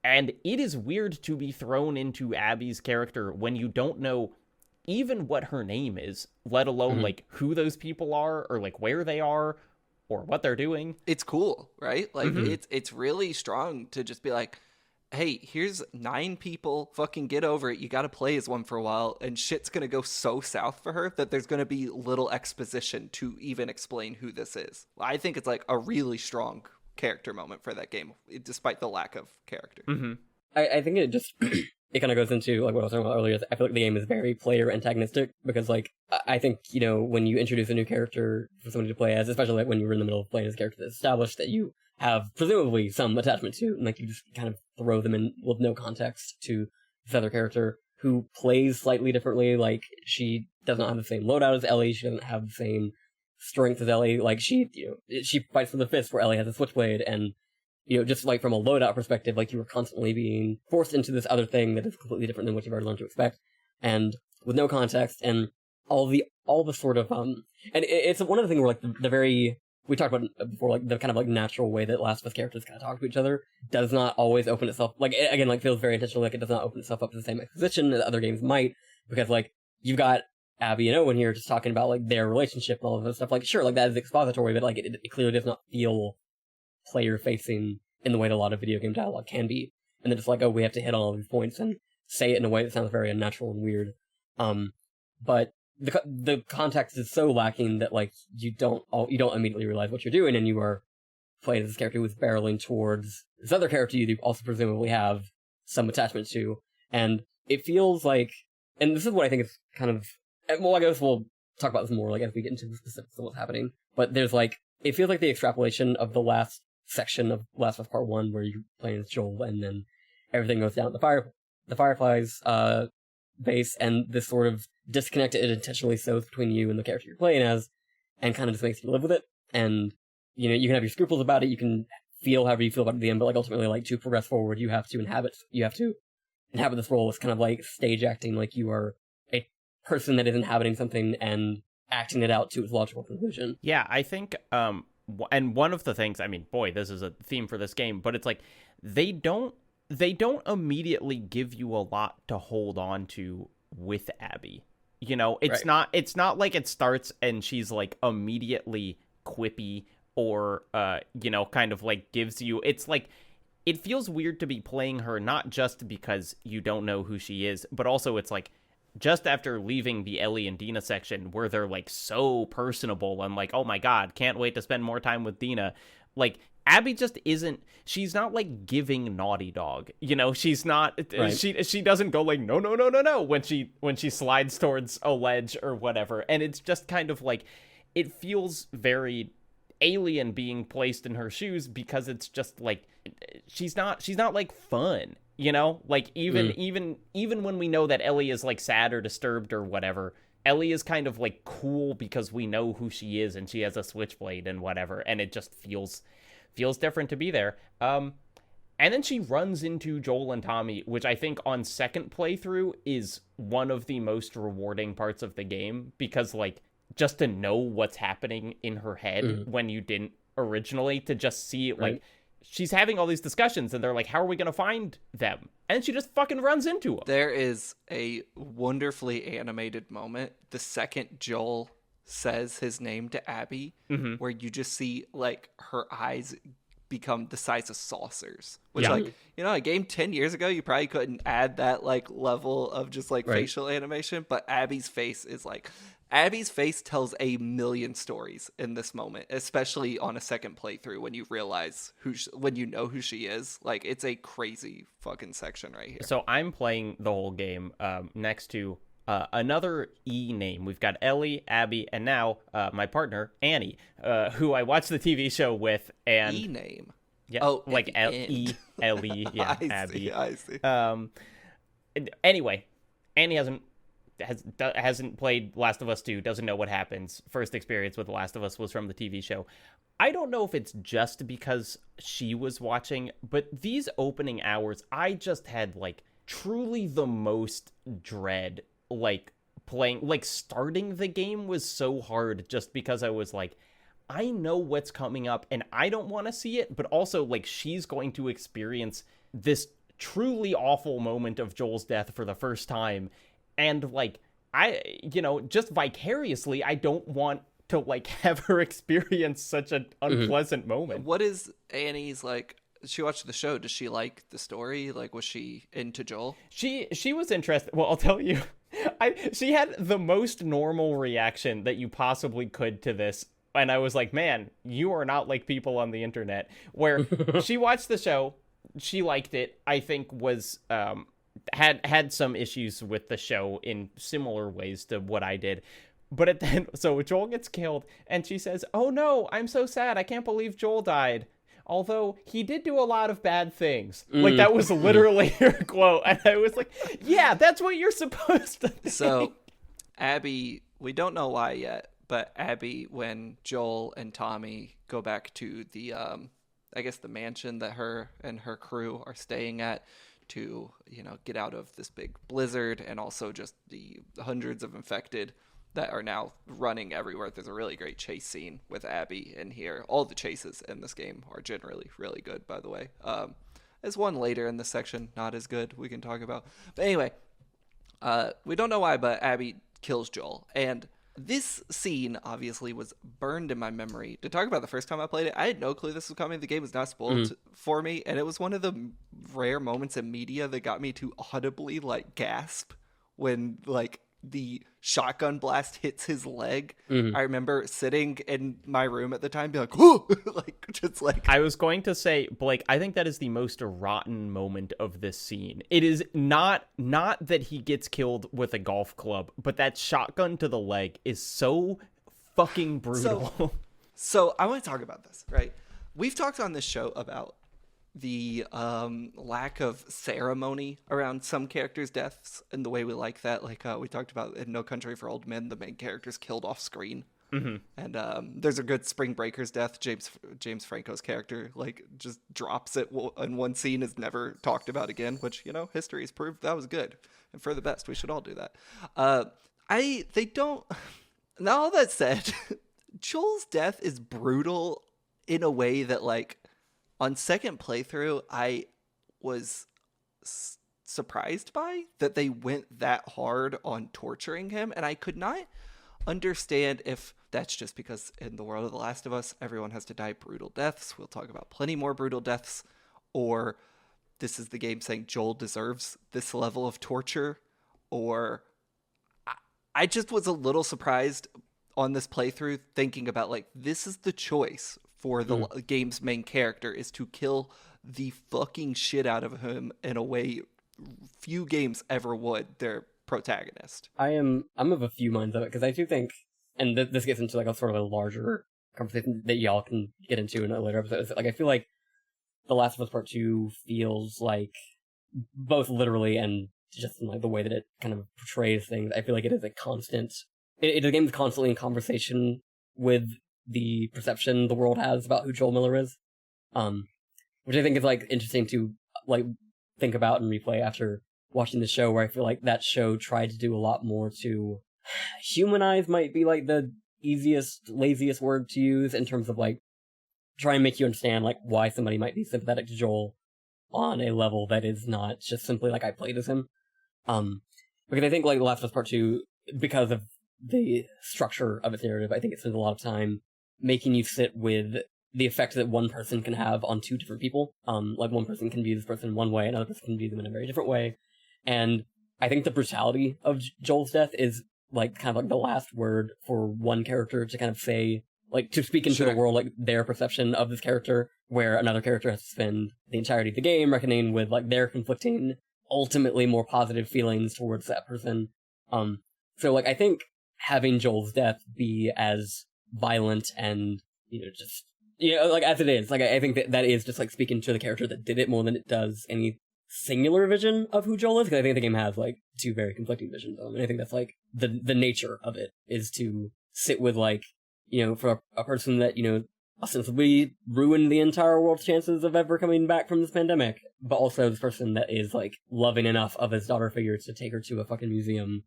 And it is weird to be thrown into Abby's character when you don't know even what her name is, let alone, like, who those people are, or, like, where they are, or what they're doing. It's cool, right? Like, it's really strong to just be like, hey, here's 9 people, fucking get over it, you gotta play as one for a while, and shit's gonna go so south for her that there's gonna be little exposition to even explain who this is. I think it's like a really strong character moment for that game, despite the lack of character. I think it just it kind of goes into like what I was talking about earlier. I feel like the game is very player antagonistic, because like I think, you know, when you introduce a new character for somebody to play as, especially like when you're in the middle of playing as a character that's established that you have presumably some attachment to, and like you just kind of throw them in with no context to this other character who plays slightly differently. Like, she does not have the same loadout as Ellie, she doesn't have the same strength as Ellie. Like, she fights with the fist where Ellie has a switchblade, and you know, just like from a loadout perspective, like you were constantly being forced into this other thing that is completely different than what you've already learned to expect, and with no context, and all the sort of it's one of the things where like the very, we talked about it before, like the kind of like natural way that Last of Us characters kind of talk to each other does not always open itself, like, it, again, like feels very intentional, like it does not open itself up to the same exposition that other games might, because like you've got Abby and Owen here just talking about like their relationship and all of that stuff. Like, sure, like that is expository, but like it clearly does not feel player facing in the way that a lot of video game dialogue can be. And then it's like, oh, we have to hit on all these points and say it in a way that sounds very unnatural and weird. But the context is so lacking that like you don't immediately realize what you're doing, and you are playing as this character who's barreling towards this other character you also presumably have some attachment to. And it feels like, and this is what I think is kind of, well, I guess we'll talk about this more like as we get into the specifics of what's happening, but there's like, it feels like the extrapolation of the last section of Last of Us Part 1 where you're playing as Joel, and then everything goes down at the Fireflies base, and this sort of disconnect it intentionally sows between you and the character you're playing as, and kind of just makes you live with it. And you know, you can have your scruples about it, you can feel however you feel about it at the end, but like ultimately, like, to progress forward, you have to inhabit this role as kind of like stage acting, like you are a person that is inhabiting something and acting it out to its logical conclusion. Yeah, I think and one of the things, I mean, boy, this is a theme for this game, but it's like they don't immediately give you a lot to hold on to with Abby. You know, it's not like it starts and she's like immediately quippy or you know, kind of like gives you, it's like, it feels weird to be playing her, not just because you don't know who she is, but also it's like just after leaving the Ellie and Dina section where they're like so personable and like, oh my god, can't wait to spend more time with Dina. Like, Abby just isn't, she's not like giving Naughty Dog, you know, she's not, she doesn't go like, no, when she slides towards a ledge or whatever. And it's just kind of like, it feels very alien being placed in her shoes, because it's just like, she's not like fun, you know, like even when we know that Ellie is like sad or disturbed or whatever, Ellie is kind of like cool because we know who she is and she has a switchblade and whatever, and it just feels different to be there. And then she runs into Joel and Tommy, which I think on second playthrough is one of the most rewarding parts of the game, because like just to know what's happening in her head when you didn't originally, to just see like she's having all these discussions and they're like, how are we going to find them? And she just fucking runs into them. There is a wonderfully animated moment the second Joel says his name to Abby, where you just see like her eyes become the size of saucers, which like, you know, a game 10 years ago, you probably couldn't add that like level of just like facial animation, but Abby's face tells a million stories in this moment, especially on a second playthrough when you realize when you know who she is. Like, it's a crazy fucking section right here. So I'm playing the whole game next to another E name. We've got Ellie, Abby, and now my partner, Annie, who I watched the TV show with. And E name? Yeah, oh, like Ellie, yeah, Abby. I see. Anyway, Annie hasn't played Last of Us 2, doesn't know what happens. First experience with The Last of Us was from the TV show. I don't know if it's just because she was watching, but these opening hours, I just had like truly the most dread. Like playing, like starting the game was so hard just because I was like, I know what's coming up and I don't want to see it, but also like she's going to experience this truly awful moment of Joel's death for the first time. And like, just vicariously, I don't want to like have her experience such an unpleasant moment. What is Annie's like? She watched the show. Does she like the story? Like, was she into Joel? She was interested. Well, I'll tell you, she had the most normal reaction that you possibly could to this. And I was like, man, you are not like people on the internet. Where she watched the show, she liked it. I think was had some issues with the show in similar ways to what I did. But so Joel gets killed, and she says, "Oh no, I'm so sad. I can't believe Joel died. Although he did do a lot of bad things." Like, that was literally her quote. And I was like, yeah, that's what you're supposed to think. So, Abby, we don't know why yet, but Abby, when Joel and Tommy go back to the, I guess the mansion that her and her crew are staying at to, get out of this big blizzard and also just the hundreds of infected that are now running everywhere. There's a really great chase scene with Abby in here. All the chases in this game are generally really good, by the way. There's one later in this section, not as good, we can talk about. But anyway, we don't know why, but Abby kills Joel. And this scene, obviously, was burned in my memory. To talk about the first time I played it, I had no clue this was coming. The game was not spoiled for me. And it was one of the rare moments in media that got me to audibly, gasp when, the shotgun blast hits his leg. I remember sitting in my room at the time being like, whoo! I was going to say, Blake, I think that is the most rotten moment of this scene. It is not that he gets killed with a golf club, but that shotgun to the leg is so fucking brutal. So I want to talk about this, right? We've talked on this show about the lack of ceremony around some characters' deaths and the way we like that. We talked about in No Country for Old Men, the main character's killed off screen. And there's a good Spring Breakers death. James Franco's character just drops it in one scene, is never talked about again, which, history has proved that was good and for the best. We should all do that. They don't. Now, all that said, Joel's death is brutal in a way that on second playthrough, I was surprised by that they went that hard on torturing him, and I could not understand if that's just because in the world of The Last of Us, everyone has to die brutal deaths. We'll talk about plenty more brutal deaths, or this is the game saying Joel deserves this level of torture, or I just was a little surprised on this playthrough thinking about this is the choice for the game's main character, is to kill the fucking shit out of him in a way few games ever would their protagonist. I'm of a few minds of it, because I do think, and this gets into a sort of a larger conversation that y'all can get into in a later episode. I feel like The Last of Us Part 2 feels like, both literally and just in the way that it kind of portrays things, I feel like it is a constant, the game is constantly in conversation with the perception the world has about who Joel Miller is, which I think is interesting to think about and replay after watching the show, where I feel like that show tried to do a lot more to humanize, might be the easiest, laziest word to use, in terms of try and make you understand why somebody might be sympathetic to Joel on a level that is not just simply I played as him. Because I think The Last of Us Part 2, because of the structure of its narrative, I think it spends a lot of time making you sit with the effect that one person can have on two different people. Like one person can view this person one way, another person can view them in a very different way. And I think the brutality of Joel's death is like kind of like the last word for one character to kind of say, like, to speak into the world, like, their perception of this character, where another character has to spend the entirety of the game reckoning with, like, their conflicting, ultimately more positive feelings towards that person. So, like, I think having Joel's death be as violent and, just, like, as it is, like, I think that is just, like, speaking to the character that did it more than it does any singular vision of who Joel is, because I think the game has, like, two very conflicting visions of him, and I think that's, like, the nature of it, is to sit with, like, for a person that, ostensibly ruined the entire world's chances of ever coming back from this pandemic, but also this person that is, like, loving enough of his daughter figure to take her to a fucking museum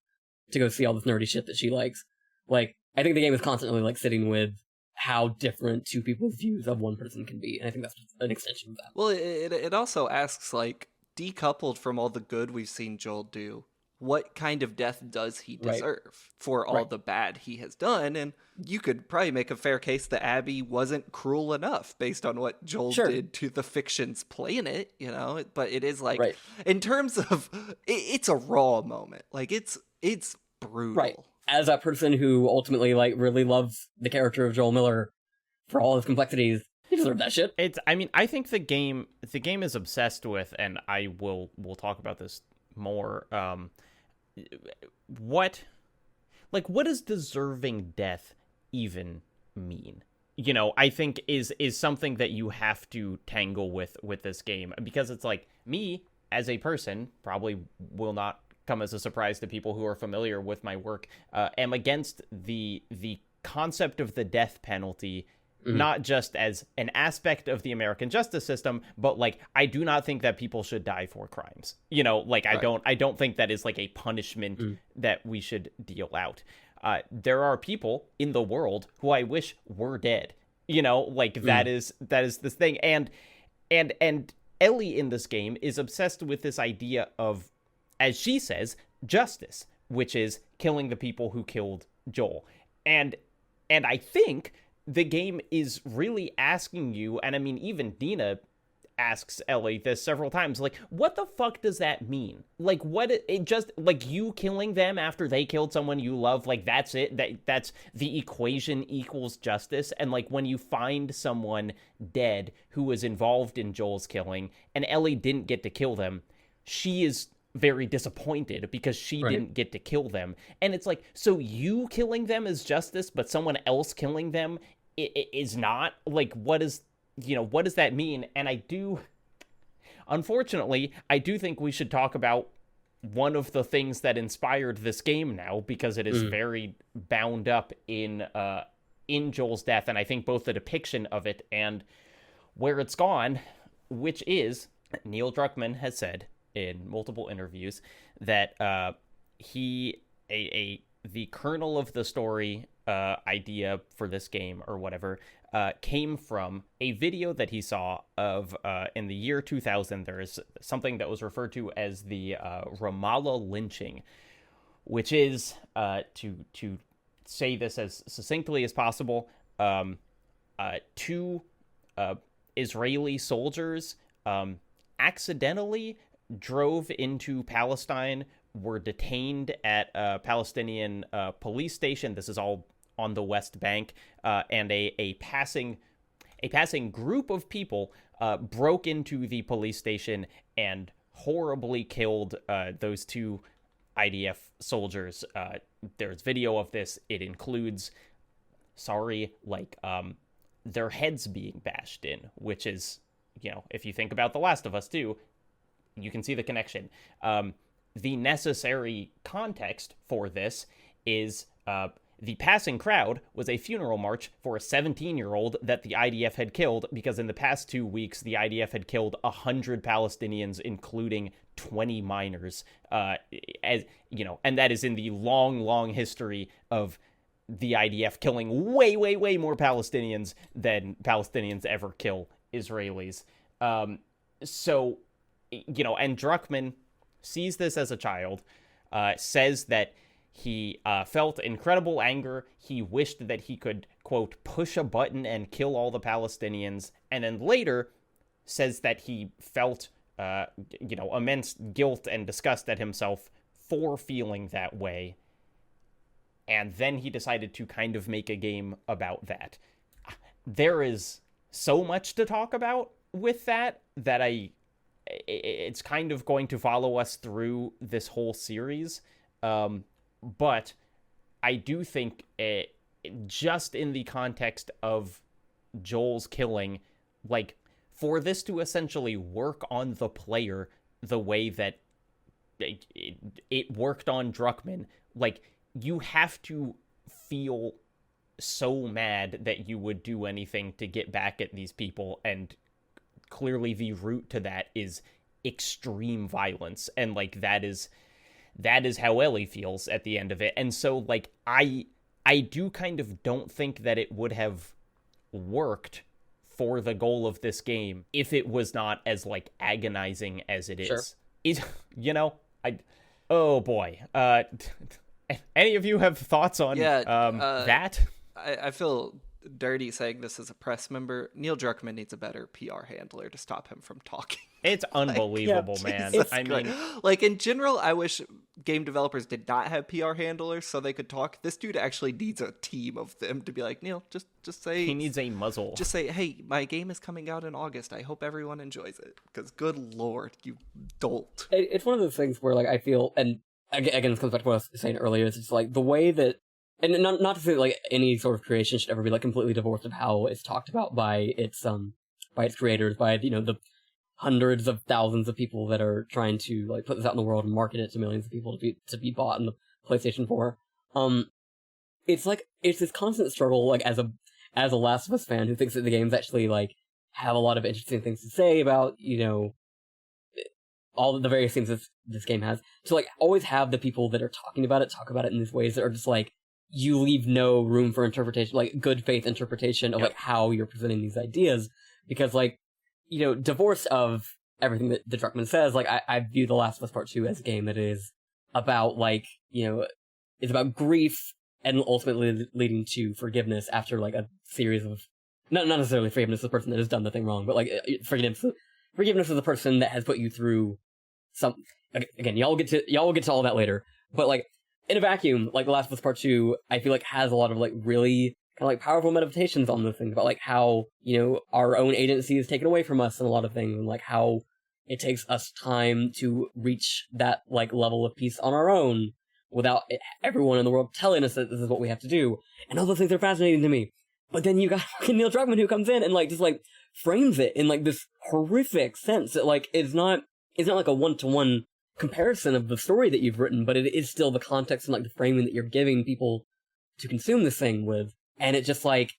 to go see all this nerdy shit that she likes. Like, I think the game is constantly, like, sitting with how different two people's views of one person can be, and I think that's just an extension of that. Well, it also asks, like, decoupled from all the good we've seen Joel do, what kind of death does he deserve for all the bad he has done? And you could probably make a fair case that Abby wasn't cruel enough based on what Joel did to the fictions playing it, but it is like, in terms of, it's a raw moment. Like, it's brutal. Right. As a person who ultimately, like, really loves the character of Joel Miller for all his complexities, you deserve that shit. I think the game is obsessed with, and we'll talk about this more, what does deserving death even mean? I think is something that you have to tangle with this game, because it's like, me as a person probably will not come as a surprise to people who are familiar with my work, am against the concept of the death penalty. Not just as an aspect of the American justice system, but, like, I do not think that people should die for crimes. I don't think that is, like, a punishment that we should deal out. There are people in the world who I wish were dead. That is this thing. And Ellie in this game is obsessed with this idea of, as she says, justice, which is killing the people who killed Joel. And I think the game is really asking you, and I mean, even Dina asks Ellie this several times, like, what the fuck does that mean? Like, what, it just, like, you killing them after they killed someone you love, like, that's it? That's the equation equals justice? And, like, when you find someone dead who was involved in Joel's killing, and Ellie didn't get to kill them, she is very disappointed because she didn't get to kill them. And it's like, so you killing them is justice, but someone else killing them is not? Like, what does that mean? And unfortunately, I do think we should talk about one of the things that inspired this game now, because it is very bound up in Joel's death, and I think both the depiction of it and where it's gone, which is, Neil Druckmann has said in multiple interviews that the kernel of the story idea for this game or whatever came from a video that he saw of in the year 2000. There is something that was referred to as the Ramallah lynching, which is, to say this as succinctly as possible, two Israeli soldiers accidentally drove into Palestine, were detained at a Palestinian police station. This is all on the West Bank, and a passing group of people broke into the police station and horribly killed those two IDF soldiers. There's video of this. It includes, their heads being bashed in, which is, if you think about The Last of Us 2, you can see the connection. The necessary context for this is the passing crowd was a funeral march for a 17-year-old that the IDF had killed, because in the past 2 weeks, the IDF had killed 100 Palestinians, including 20 minors, and that is in the long, long history of the IDF killing way, way, way more Palestinians than Palestinians ever kill Israelis. And Druckmann sees this as a child, says that He felt incredible anger. He wished that he could, quote, push a button and kill all the Palestinians. And then later says that he felt, immense guilt and disgust at himself for feeling that way. And then he decided to kind of make a game about that. There is so much to talk about with that it's kind of going to follow us through this whole series. But I do think just in the context of Joel's killing, like, for this to essentially work on the player the way that it worked on Druckmann, like, you have to feel so mad that you would do anything to get back at these people, and clearly the route to that is extreme violence, and, like, that is how Ellie feels at the end of it. And so, like, I do kind of don't think that it would have worked for the goal of this game if it was not as, like, agonizing as it is. Sure. Oh boy. Any of you have thoughts on that? I feel dirty saying this as a press member. Neil Druckmann needs a better PR handler to stop him from talking. It's unbelievable, man. I mean, like, in general, I wish game developers did not have PR handlers so they could talk. This dude actually needs a team of them to be like, Neil, just say... He needs a muzzle. Just say, hey, my game is coming out in August. I hope everyone enjoys it. Because, good lord, you dolt. It's one of those things where, like, I feel... And again, this comes back to what I was saying earlier. It's just, like, the way that... And not to say, like, any sort of creation should ever be, like, completely divorced of how it's talked about by its creators, by, the hundreds of thousands of people that are trying to, like, put this out in the world and market it to millions of people to be bought in the PlayStation 4. It's this constant struggle, like, as a Last of Us fan who thinks that the games actually, like, have a lot of interesting things to say about, all of the various things this game has, to, like, always have the people that are talk about it in these ways that are just, like, you leave no room for interpretation, like, good faith interpretation of, like, how you're presenting these ideas. Because, like, divorced of everything that Druckmann says, like, I view The Last of Us Part 2 as a game that is about, like, it's about grief and ultimately leading to forgiveness after, like, a series of, not necessarily forgiveness of the person that has done the thing wrong, but, like, forgiveness of the person that has put you through some, again, y'all will get to all that later, but, like, in a vacuum, like, The Last of Us Part 2, I feel like has a lot of, like, really kind of, like, powerful meditations on the things about, like, how, our own agency is taken away from us in a lot of things, and, like, how it takes us time to reach that, like, level of peace on our own without everyone in the world telling us that this is what we have to do. And all those things are fascinating to me. But then you got fucking Neil Druckmann who comes in and, like, just, like, frames it in, like, this horrific sense that, like, it's not like a one-to-one comparison of the story that you've written, but it is still the context and, like, the framing that you're giving people to consume this thing with. And it's just, like,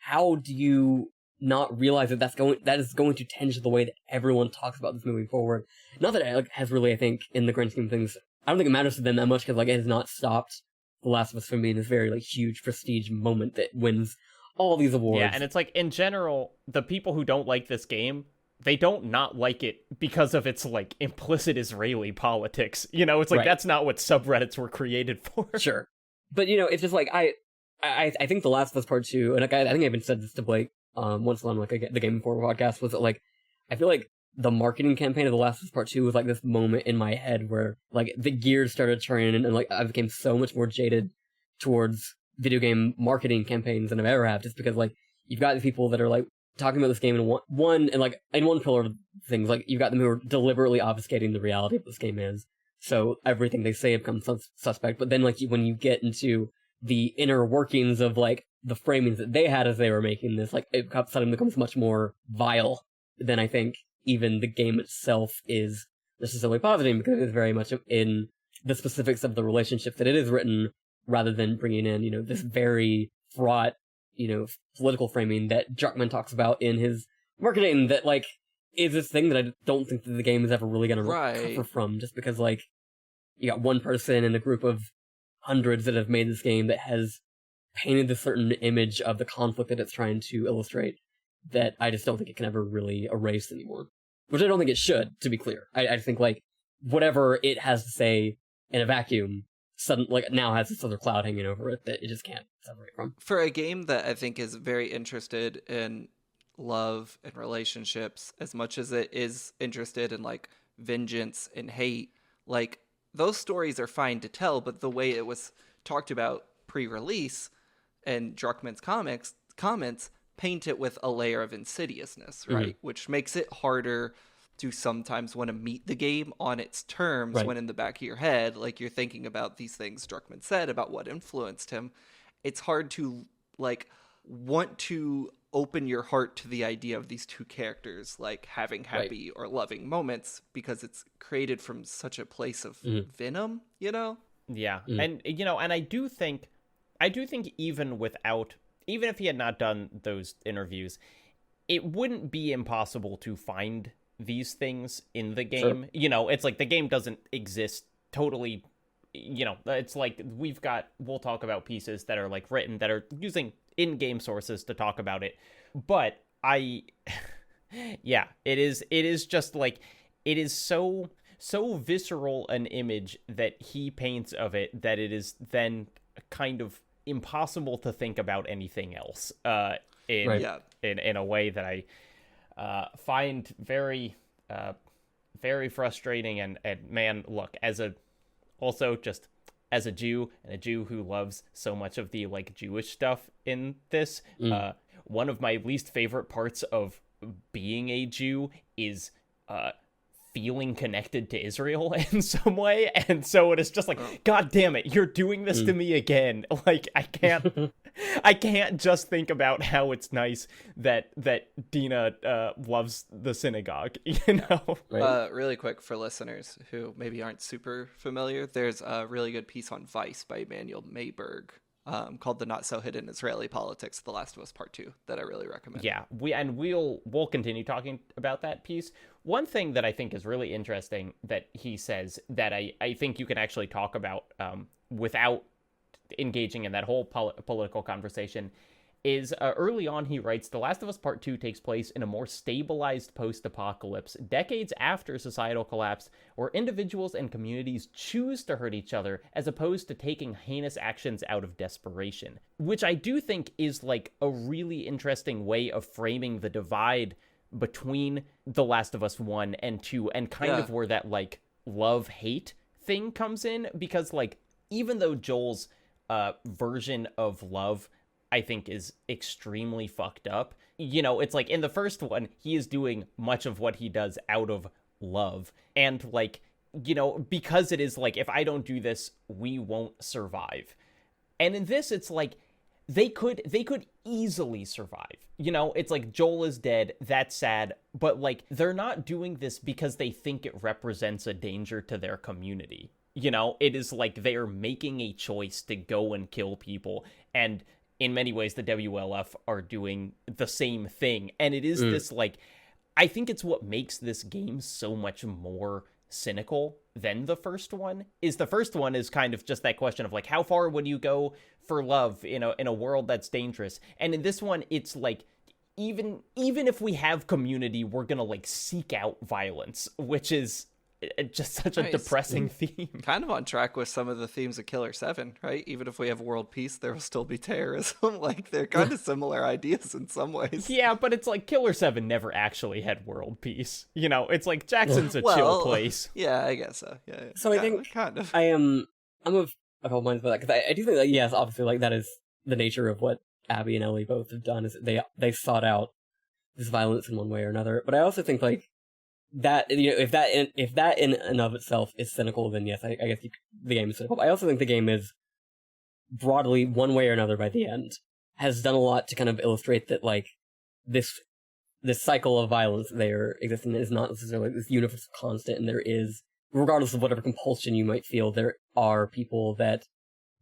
how do you not realize that that is going to tinge the way that everyone talks about this moving forward? Not that it, like, has really, I think, in the grand scheme of things, I don't think it matters to them that much, because, like, it has not stopped The Last of Us from being this very, like, huge prestige moment that wins all these awards. Yeah, and it's like, in general, the people who don't like this game, they don't not like it because of its, like, implicit Israeli politics. It's like, That's not what subreddits were created for. Sure. But, it's just, like, I think The Last of Us Part 2, and, like, I think I even said this to Blake once on, like, the Game Informer podcast, was that, like, I feel like the marketing campaign of The Last of Us Part 2 was, like, this moment in my head where, like, the gears started turning, and, like, I became so much more jaded towards video game marketing campaigns than I've ever have, just because, like, you've got these people that are, like, talking about this game in one pillar of things. Like, you've got them who are deliberately obfuscating the reality of what this game is, so everything they say becomes suspect. But then, like, when you get into the inner workings of, like, the framings that they had as they were making this, like, it suddenly becomes much more vile than I think even the game itself is necessarily positing, because it is very much in the specifics of the relationship that it is written, rather than bringing in, this very fraught, political framing that Druckmann talks about in his marketing that, like, is this thing that I don't think that the game is ever really going to recover from, just because, like, you got one person in a group of hundreds that have made this game that has painted this certain image of the conflict that it's trying to illustrate that I just don't think it can ever really erase anymore. Which I don't think it should, to be clear. I think, like, whatever it has to say in a vacuum sudden like now has this other cloud hanging over it that it just can't separate from. For a game that I think is very interested in love and relationships as much as it is interested in like vengeance and hate, like those stories are fine to tell, but the way it was talked about pre-release and Druckmann's comments paint it with a layer of insidiousness, right? Which makes it harder to sometimes want to meet the game on its terms when in the back of your head, like you're thinking about these things Druckmann said about what influenced him. It's hard to like want to open your heart to the idea of these two characters like having happy or loving moments because it's created from such a place of venom, you know? Yeah. And you know, and I do think even if he had not done those interviews, it wouldn't be impossible to find these things in the game. Sure. You know, it's like the game doesn't exist totally, you know, it's like we'll talk about pieces that are like written that are using in-game sources to talk about it. But yeah, it is just like, it is so visceral an image that he paints of it that it is then kind of impossible to think about anything else in a way that I find very very frustrating. And man, look, as a Jew and a Jew who loves so much of the like Jewish stuff in this, one of my least favorite parts of being a Jew is feeling connected to Israel in some way, and so it is just like, God damn it, you're doing this to me again. Like I can't just think about how it's nice that Dina loves the synagogue, you know. Really quick for listeners who maybe aren't super familiar, there's a really good piece on Vice by Emanuel Mayberg called "The Not So Hidden Israeli Politics: The Last of Us Part 2" that I really recommend. Yeah, we'll continue talking about that piece. One thing that I think is really interesting that he says that I think you can actually talk about without engaging in that whole political conversation is early on he writes, "The Last of Us Part 2 takes place in a more stabilized post-apocalypse, decades after societal collapse, where individuals and communities choose to hurt each other as opposed to taking heinous actions out of desperation." Which I do think is like a really interesting way of framing the divide between The Last of Us 1 and 2 and kind of where that like love-hate thing comes in, because like even though Joel's version of love I think is extremely fucked up, you know, it's like in the first one he is doing much of what he does out of love, and like, you know, because it is like, if I don't do this we won't survive. And in this it's like they could easily survive, you know. It's like Joel is dead, that's sad, but like they're not doing this because they think it represents a danger to their community, you know. It is like they are making a choice to go and kill people, and in many ways the WLF are doing the same thing. And it is this like, I think it's what makes this game so much more cynical than the first one. Is the first one is kind of just that question of like, how far would you go for love in a world that's dangerous? And in this one it's like, even if we have community, we're gonna like seek out violence, which is just such a depressing theme. Kind of on track with some of the themes of Killer 7, right? Even if we have world peace, there will still be terrorism. Like, they're kind of similar ideas in some ways. Yeah, but it's like Killer 7 never actually had world peace. You know, it's like Jackson's a chill place. Yeah, I guess so. Yeah. So I think kind of. I'm of a couple minds about that, because I do think that, yes, obviously, like, that is the nature of what Abby and Ellie both have done, is that they sought out this violence in one way or another. But I also think, like, that, you know, if that in and of itself is cynical, then yes, I guess the game is cynical. But I also think the game is broadly, one way or another, by the end, has done a lot to kind of illustrate that, like, this cycle of violence there existing is not necessarily this universal constant, and there is, regardless of whatever compulsion you might feel, there are people that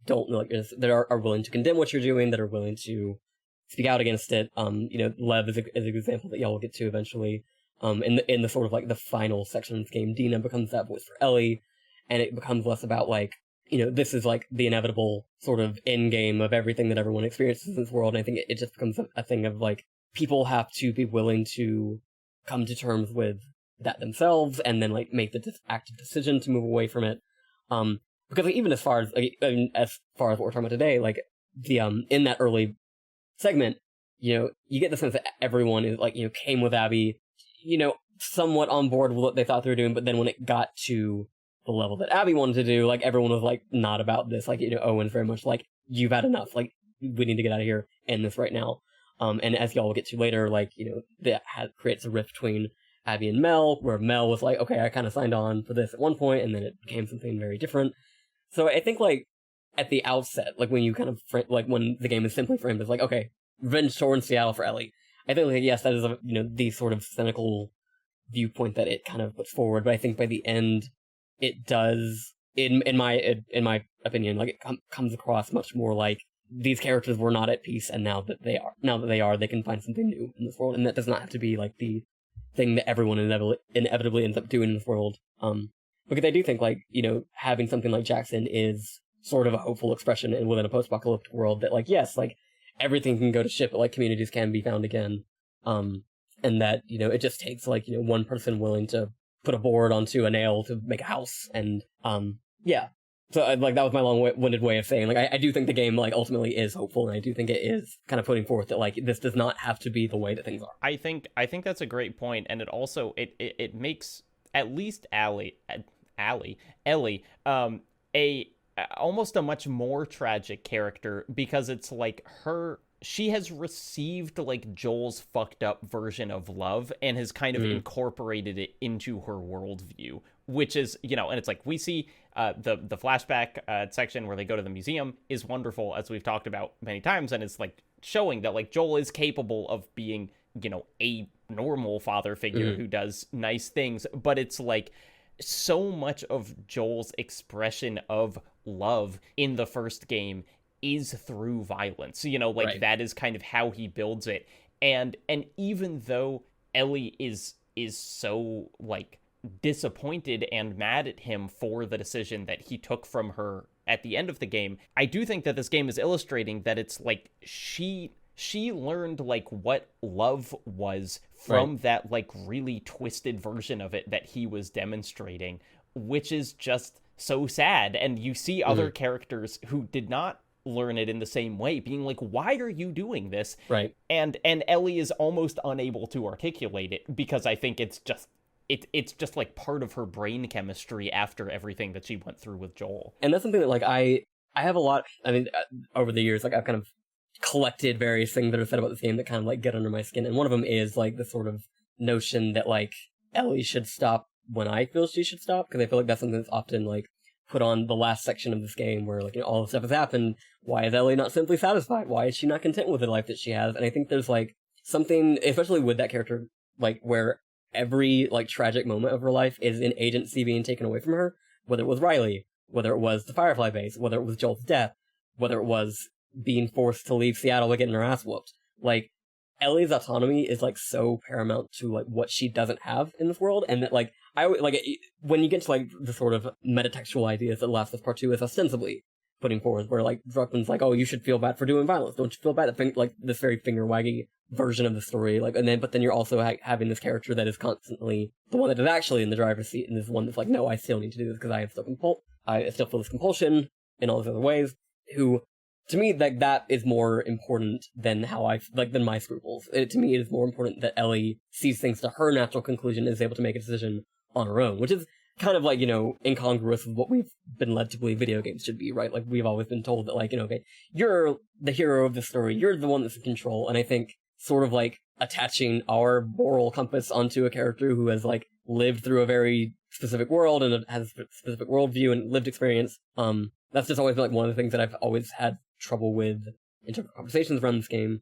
don't, like, that are willing to condemn what you're doing, that are willing to speak out against it. You know, Lev is an example that y'all will get to eventually. In the sort of like the final section of the game, Dina becomes that voice for Ellie, and it becomes less about like, you know, this is like the inevitable sort of end game of everything that everyone experiences in this world. And I think it just becomes a thing of like, people have to be willing to come to terms with that themselves, and then like make the active decision to move away from it. because like, even as far as what we're talking about today, like the in that early segment, you get the sense that everyone is like came with Abby, somewhat on board with what they thought they were doing, but then when it got to the level that Abby wanted to do, like everyone was like not about this. Like Owen's very much like, you've had enough. Like we need to get out of here, end this right now. And as y'all will get to later, like that creates a rift between Abby and Mel, where Mel was like, okay, I kind of signed on for this at one point, and then it became something very different. So I think like at the outset, like when you kind of like when the game is simply framed as like, okay, revenge tour in Seattle for Ellie. I think like yes, that is the sort of cynical viewpoint that it kind of puts forward, but I think by the end it does, in my opinion, like it comes across much more like these characters were not at peace, and now that they are, they can find something new in this world, and that does not have to be like the thing that everyone inevitably ends up doing in this world. Because I do think like having something like Jackson is sort of a hopeful expression within a post-apocalyptic world that like yes, like everything can go to shit, but like communities can be found again. And that it just takes like one person willing to put a board onto a nail to make a house, and yeah. So like that was my long-winded way of saying like I do think the game like ultimately is hopeful, and I do think it is kind of putting forth that like this does not have to be the way that things are. I think that's a great point, and it also it makes at least Ellie almost a much more tragic character, because it's like she has received like Joel's fucked up version of love and has kind of incorporated it into her worldview, which is, and it's like we see the flashback section where they go to the museum is wonderful, as we've talked about many times, and it's like showing that like Joel is capable of being, a normal father figure who does nice things, but it's like so much of Joel's expression of love in the first game is through violence. Right. That is kind of how he builds it. And even though Ellie is so like disappointed and mad at him for the decision that he took from her at the end of the game, I do think that this game is illustrating that it's like she learned like what love was from that like really twisted version of it that he was demonstrating, which is just so sad. And you see other characters who did not learn it in the same way being like, why are you doing this? Right. And Ellie is almost unable to articulate it, because I think it's just like part of her brain chemistry after everything that she went through with Joel. And that's something that like I have a lot, I mean, over the years, like I've kind of collected various things that are said about this game that kind of like get under my skin, and one of them is like the sort of notion that like Ellie should stop when I feel she should stop, because I feel like that's something that's often like put on the last section of this game where like all this stuff has happened. Why is Ellie not simply satisfied? Why is she not content with the life that she has? And I think there's like something, especially with that character, like where every like tragic moment of her life is an agency being taken away from her, whether it was Riley, whether it was the Firefly base, whether it was Joel's death, whether it was being forced to leave Seattle by getting her ass whooped. Like Ellie's autonomy is like so paramount to like what she doesn't have in this world, and that like I like when you get to like the sort of metatextual ideas that Last of Us Part 2 is ostensibly putting forward, where like Druckmann's like, oh, you should feel bad for doing violence, don't you feel bad? Like this very finger waggy version of the story, like, and then but then you're also having this character that is constantly the one that is actually in the driver's seat, and is one that's like, no, I still need to do this because I still feel this compulsion in all these other ways. Who, to me, like that is more important than than my scruples. To me, it is more important that Ellie sees things to her natural conclusion and is able to make a decision on her own, which is kind of like, incongruous with what we've been led to believe video games should be, right? Like, we've always been told that, like, okay, you're the hero of the story, you're the one that's in control, and I think sort of, like, attaching our moral compass onto a character who has, like, lived through a very specific world and has a specific worldview and lived experience, that's just always been, like, one of the things that I've always had trouble with in terms of conversations around this game.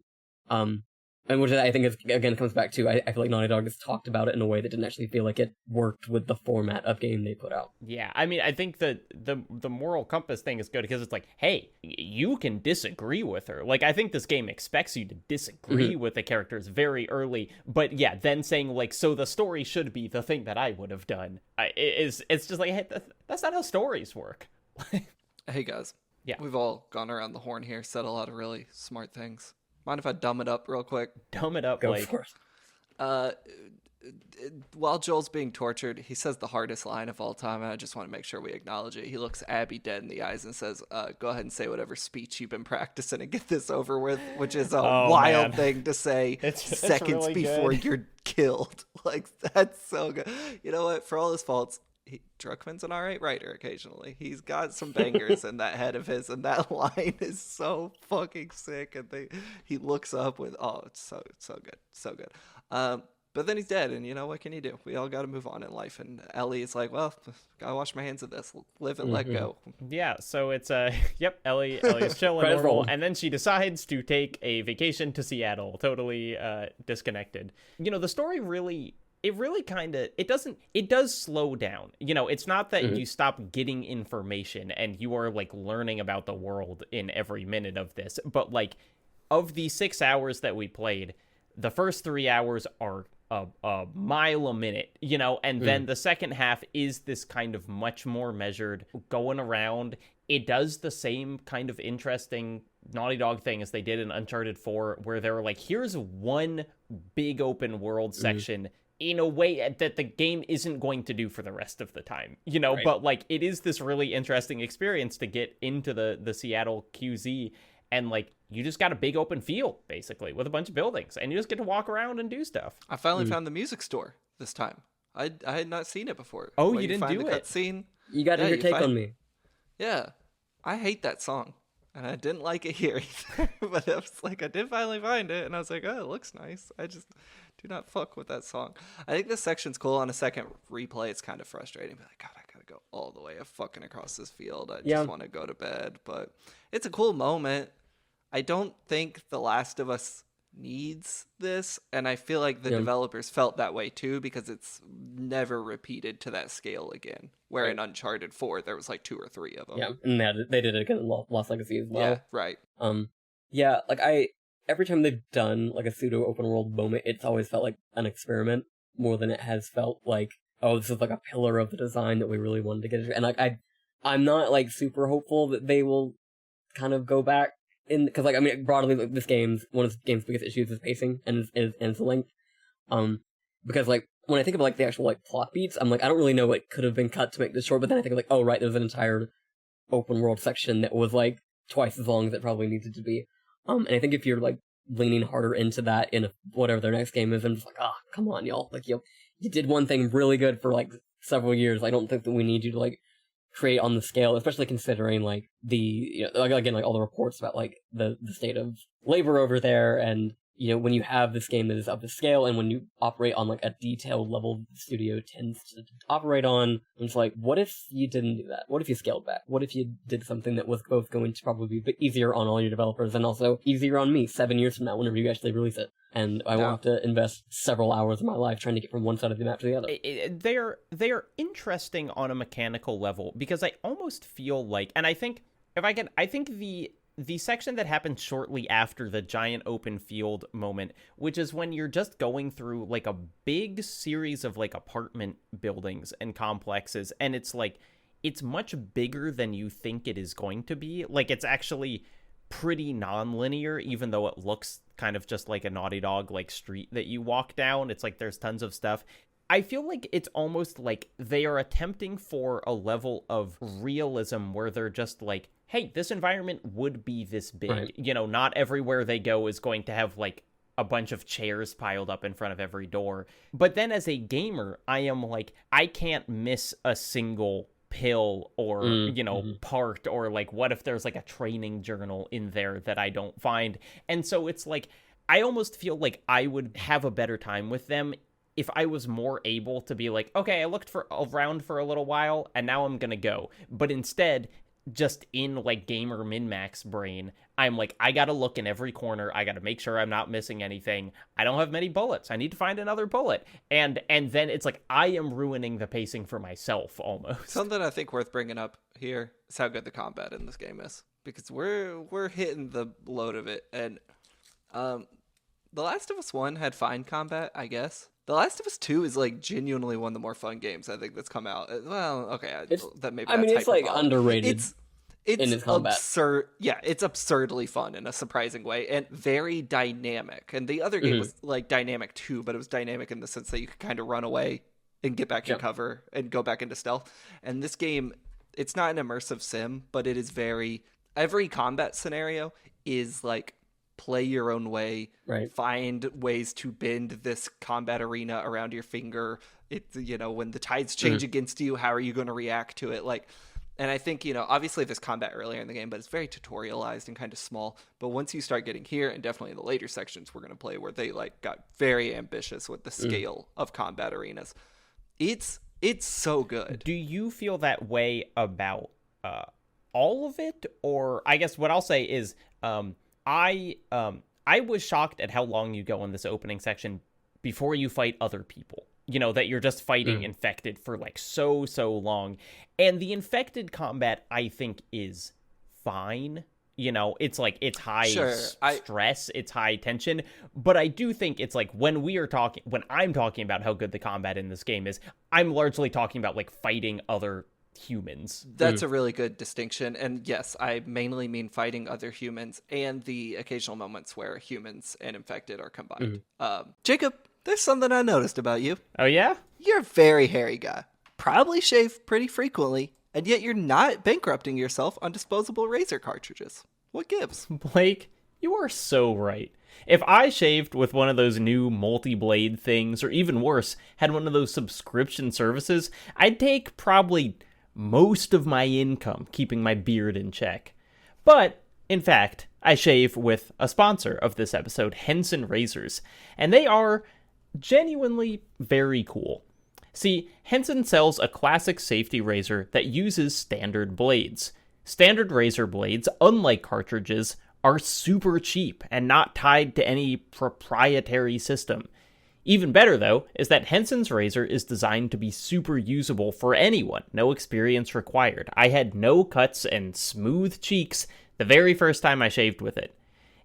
And which I think is, again, comes back to, I feel like Naughty Dog has talked about it in a way that didn't actually feel like it worked with the format of game they put out. Yeah, I mean, I think that the moral compass thing is good because it's like, hey, you can disagree with her. Like, I think this game expects you to disagree with the characters very early, but yeah, then saying, like, so the story should be the thing that I would have done. It's just like, hey, that's not how stories work. Hey, guys. Yeah. We've all gone around the horn here, said a lot of really smart things. Mind if I dumb it up real quick? Dumb it up, Go like. for it. while Joel's being tortured, he says the hardest line of all time, and I just want to make sure we acknowledge it. He looks Abby dead in the eyes and says, go ahead and say whatever speech you've been practicing and get this over with, which is a wild thing to say seconds really before you're killed. Like, that's so good. You know what? For all his faults, Druckmann's an all right writer occasionally. He's got some bangers in that head of his, and that line is so fucking sick. And he looks up with, it's so good. So good. But then he's dead, and you know, what can you do? We all got to move on in life. And Ellie is like, well, gotta wash my hands of this. Live and let go. Yeah, so it's, Ellie is chilling normal, and then she decides to take a vacation to Seattle, totally disconnected. You know, the story really... it does slow down. You know, it's not that you stop getting information and you are like learning about the world in every minute of this, but like of the 6 hours that we played, the first 3 hours are a mile a minute, you know, and then the second half is this kind of much more measured going around. It does the same kind of interesting Naughty Dog thing as they did in Uncharted 4, where they were like, here's one big open world section in a way that the game isn't going to do for the rest of the time, you know, but like it is this really interesting experience to get into the Seattle QZ, and like you just got a big open field basically with a bunch of buildings, and you just get to walk around and do stuff. I finally found the music store this time. I had not seen it before. Oh, when you didn't do it? Cutscene, you got your take on me. Yeah, I hate that song. And I didn't like it here either. But I was like, I did finally find it. And I was like, oh, it looks nice. I just do not fuck with that song. I think this section's cool. On a second replay, it's kind of frustrating. But like, God, I gotta go all the way fucking across this field. I just want to go to bed. But it's a cool moment. I don't think The Last of Us needs this, and I feel like the developers felt that way too, because it's never repeated to that scale again, where in Uncharted 4 there was like 2 or 3 of them. And they did it again in Lost Legacy as well. Yeah, right. Like every time they've done like a pseudo open world moment, it's always felt like an experiment more than it has felt like, oh, this is like a pillar of the design that we really wanted to get into. And like I'm not like super hopeful that they will kind of go back in, because like, I mean, broadly, like, one of this game's biggest issues is pacing and the length. Because like when I think of like the actual like plot beats, I'm like, I don't really know what could have been cut to make this short. But then I think of like, oh right, there's an entire open world section that was like twice as long as it probably needed to be. And I think if you're like leaning harder into that in whatever their next game is, I'm just like, come on, y'all, like you did one thing really good for like several years. I don't think that we need you to like create on the scale, especially considering like the, you know, like, again, like all the reports about like the state of labor over there, and you know, when you have this game that is of the scale, and when you operate on like a detailed level the studio tends to operate on, it's like, what if you didn't do that? What if you scaled back? What if you did something that was both going to probably be a bit easier on all your developers and also easier on me 7 years from now whenever you actually release it? And I won't have to invest several hours of my life trying to get from one side of the map to the other. They are interesting on a mechanical level, because I almost feel like, and I think the section that happened shortly after the giant open field moment, which is when you're just going through like a big series of like apartment buildings and complexes, and it's like, it's much bigger than you think it is going to be. Like, it's actually pretty non-linear, even though it looks kind of just like a Naughty Dog like street that you walk down. It's like there's tons of stuff. I feel like it's almost like they are attempting for a level of realism where they're just like, hey, this environment would be this big. Right. You know, not everywhere they go is going to have like a bunch of chairs piled up in front of every door. But then as a gamer, I am like, I can't miss a single pill or part, or like, what if there's like a training journal in there that I don't find? And so it's like, I almost feel like I would have a better time with them if I was more able to be like, okay, I looked around for a little while and now I'm gonna go. But instead, just in like gamer min-max brain, I'm like, I gotta look in every corner, I gotta make sure I'm not missing anything, I don't have many bullets, I need to find another bullet, and then it's like I am ruining the pacing for myself almost. Something I think worth bringing up here is how good the combat in this game is, because we're hitting the load of it. And The Last of Us 1 had fine combat, I guess. The Last of Us 2 is like genuinely one of the more fun games I think that's come out. Well, okay, it's like underrated. in his combat. Absurd. Yeah, it's absurdly fun in a surprising way and very dynamic. And the other game was like dynamic too, but it was dynamic in the sense that you could kind of run away and get back in cover and go back into stealth. And this game, it's not an immersive sim, but it is every combat scenario is like play your own way, find ways to bend this combat arena around your finger. It's, when the tides change against you, how are you going to react to it? Like, and I think, obviously there's combat earlier in the game, but it's very tutorialized and kind of small. But once you start getting here, and definitely in the later sections we're going to play, where they like got very ambitious with the scale of combat arenas, it's so good. Do you feel that way about all of it? Or I guess what I'll say is I was shocked at how long you go in this opening section before you fight other people. That you're just fighting infected for like so long. And the infected combat, I think, is fine. It's like, it's high stress, it's high tension. But I do think it's like when I'm talking about how good the combat in this game is, I'm largely talking about like fighting other humans. That's a really good distinction. And yes, I mainly mean fighting other humans and the occasional moments where humans and infected are combined. Jacob, there's something I noticed about you. Oh, yeah? You're a very hairy guy. Probably shave pretty frequently, and yet you're not bankrupting yourself on disposable razor cartridges. What gives? Blake, you are so right. If I shaved with one of those new multi-blade things, or even worse, had one of those subscription services, I'd take probably most of my income keeping my beard in check. But, in fact, I shave with a sponsor of this episode, Henson Razors, and they are genuinely very cool. See, Henson sells a classic safety razor that uses standard blades. Standard razor blades, unlike cartridges, are super cheap and not tied to any proprietary system. Even better, though, is that Henson's razor is designed to be super usable for anyone, no experience required. I had no cuts and smooth cheeks the very first time I shaved with it.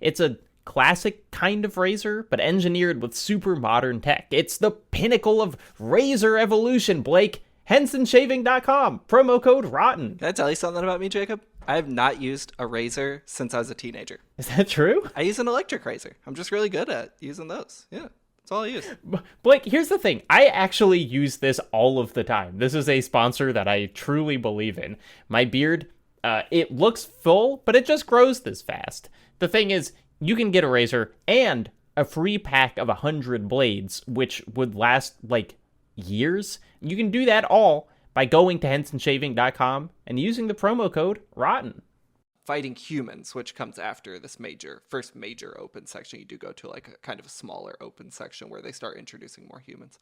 It's a classic kind of razor, but engineered with super modern tech. It's the pinnacle of razor evolution, Blake. HensonShaving.com. Promo code ROTTEN. Can I tell you something about me, Jacob? I have not used a razor since I was a teenager. Is that true? I use an electric razor. I'm just really good at using those. Yeah, that's all I use. Blake, here's the thing. I actually use this all of the time. This is a sponsor that I truly believe in. My beard, it looks full, but it just grows this fast. The thing is, you can get a razor and a free pack of 100 blades, which would last, like, years. You can do that all by going to HensonShaving.com and using the promo code ROTTEN. Fighting humans, which comes after this first major open section. You do go to, like, a kind of a smaller open section where they start introducing more humans.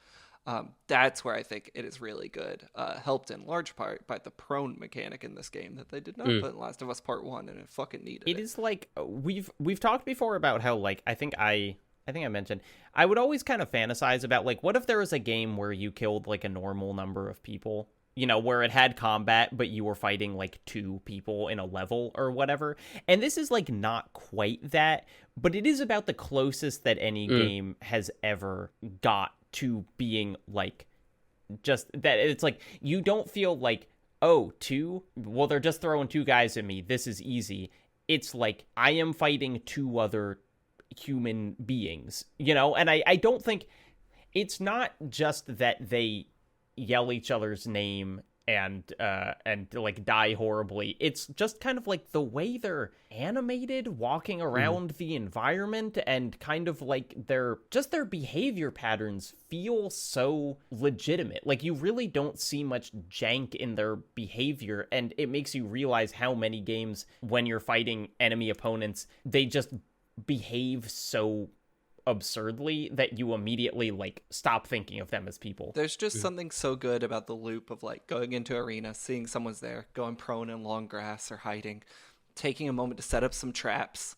That's where I think it is really good. Helped in large part by the prone mechanic in this game that they did not put in Last of Us Part 1, and it fucking needed it. It is like, we've talked before about how, like, I think I mentioned, I would always kind of fantasize about, like, what if there was a game where you killed, like, a normal number of people? Where it had combat, but you were fighting, like, 2 people in a level or whatever. And this is, like, not quite that, but it is about the closest that any game has ever got to being, like, just that. It's like, you don't feel like, oh, 2? Well, they're just throwing 2 guys at me. This is easy. It's like, I am fighting 2 other human beings, And I don't think, it's not just that they yell each other's name and like die horribly. It's just kind of like the way they're animated, walking around the environment, and kind of like their behavior patterns feel so legitimate. Like, you really don't see much jank in their behavior, and it makes you realize how many games, when you're fighting enemy opponents, they just behave so absurdly that you immediately, like, stop thinking of them as people. There's just something so good about the loop of, like, going into arena, seeing someone's there, going prone in long grass or hiding, taking a moment to set up some traps,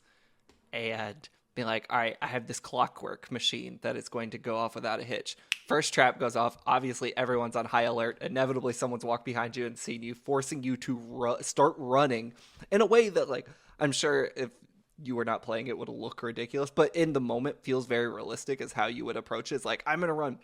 and being like, all right, I have this clockwork machine that is going to go off without a hitch. First trap goes off. Obviously, everyone's on high alert. Inevitably, someone's walked behind you and seen you, forcing you to start running in a way that, like, I'm sure if you were not playing it would look ridiculous, but in the moment feels very realistic as how you would approach it. It's like, I'm going to run,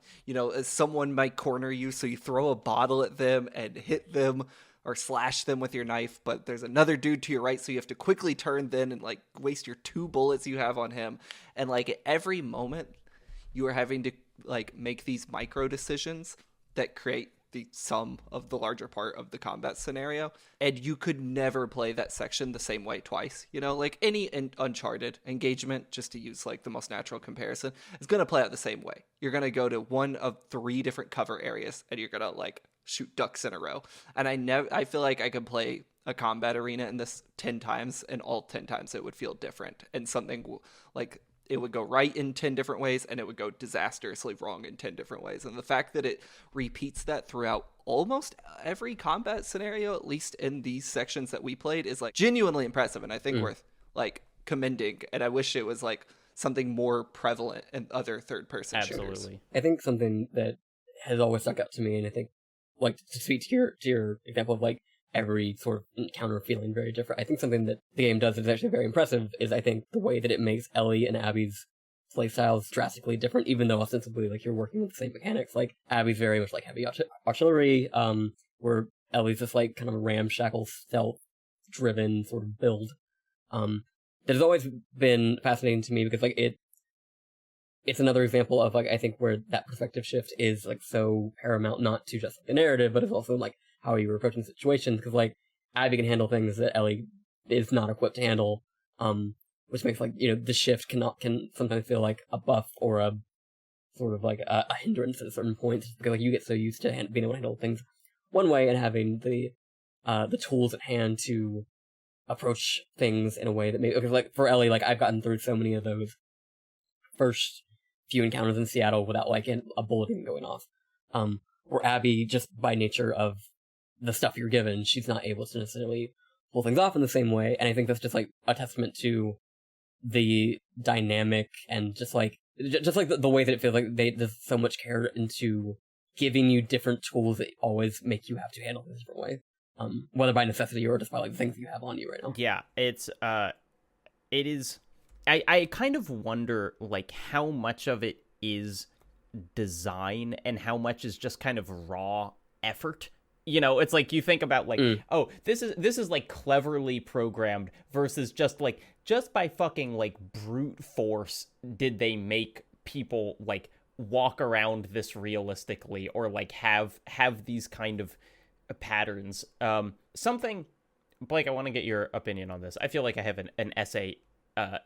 as someone might corner you, so you throw a bottle at them and hit them or slash them with your knife, but there's another dude to your right, so you have to quickly turn then and like waste your 2 bullets you have on him. And like at every moment you are having to like make these micro decisions that create the sum of the larger part of the combat scenario, and you could never play that section the same way twice. Like any Uncharted engagement, just to use like the most natural comparison, is going to play out the same way. You're going to go to one of 3 different cover areas and you're going to like shoot ducks in a row. And I feel like I could play a combat arena in this 10 times, and all 10 times it would feel different, and something like it would go right in 10 different ways and it would go disastrously wrong in 10 different ways. And the fact that it repeats that throughout almost every combat scenario, at least in these sections that we played, is like genuinely impressive, and I think worth like commending. And I wish it was like something more prevalent in other third-person shooters. I think something that has always stuck out to me, and I think like to speak to your example of like every sort of encounter feeling very different, I think something that the game does that is actually very impressive is I think the way that it makes Ellie and Abby's playstyles drastically different, even though ostensibly like you're working with the same mechanics. Like Abby's very much like heavy artillery, where Ellie's just like kind of a ramshackle stealth driven sort of build. That has always been fascinating to me because like it's another example of like I think where that perspective shift is like so paramount, not to just the narrative, but it's also like how you're approaching situations, because like Abby can handle things that Ellie is not equipped to handle, which makes like the shift can sometimes feel like a buff or a sort of like a hindrance at certain points, because like you get so used to being able to handle things one way and having the tools at hand to approach things in a way that because like for Ellie, like I've gotten through so many of those first few encounters in Seattle without like a bullet even going off. Where Abby, just by nature of the stuff you're given, she's not able to necessarily pull things off in the same way, and I think that's just like a testament to the dynamic and just like the way that it feels like there's so much care into giving you different tools that always make you have to handle things different ways, whether by necessity or just by like the things you have on you right now. Yeah, it is. I kind of wonder like how much of it is design and how much is just kind of raw effort. It's like you think about like, oh, this is like cleverly programmed versus just by fucking like brute force did they make people like walk around this realistically or like have these kind of patterns. Something, Blake, I want to get your opinion on this. I feel like I have an essay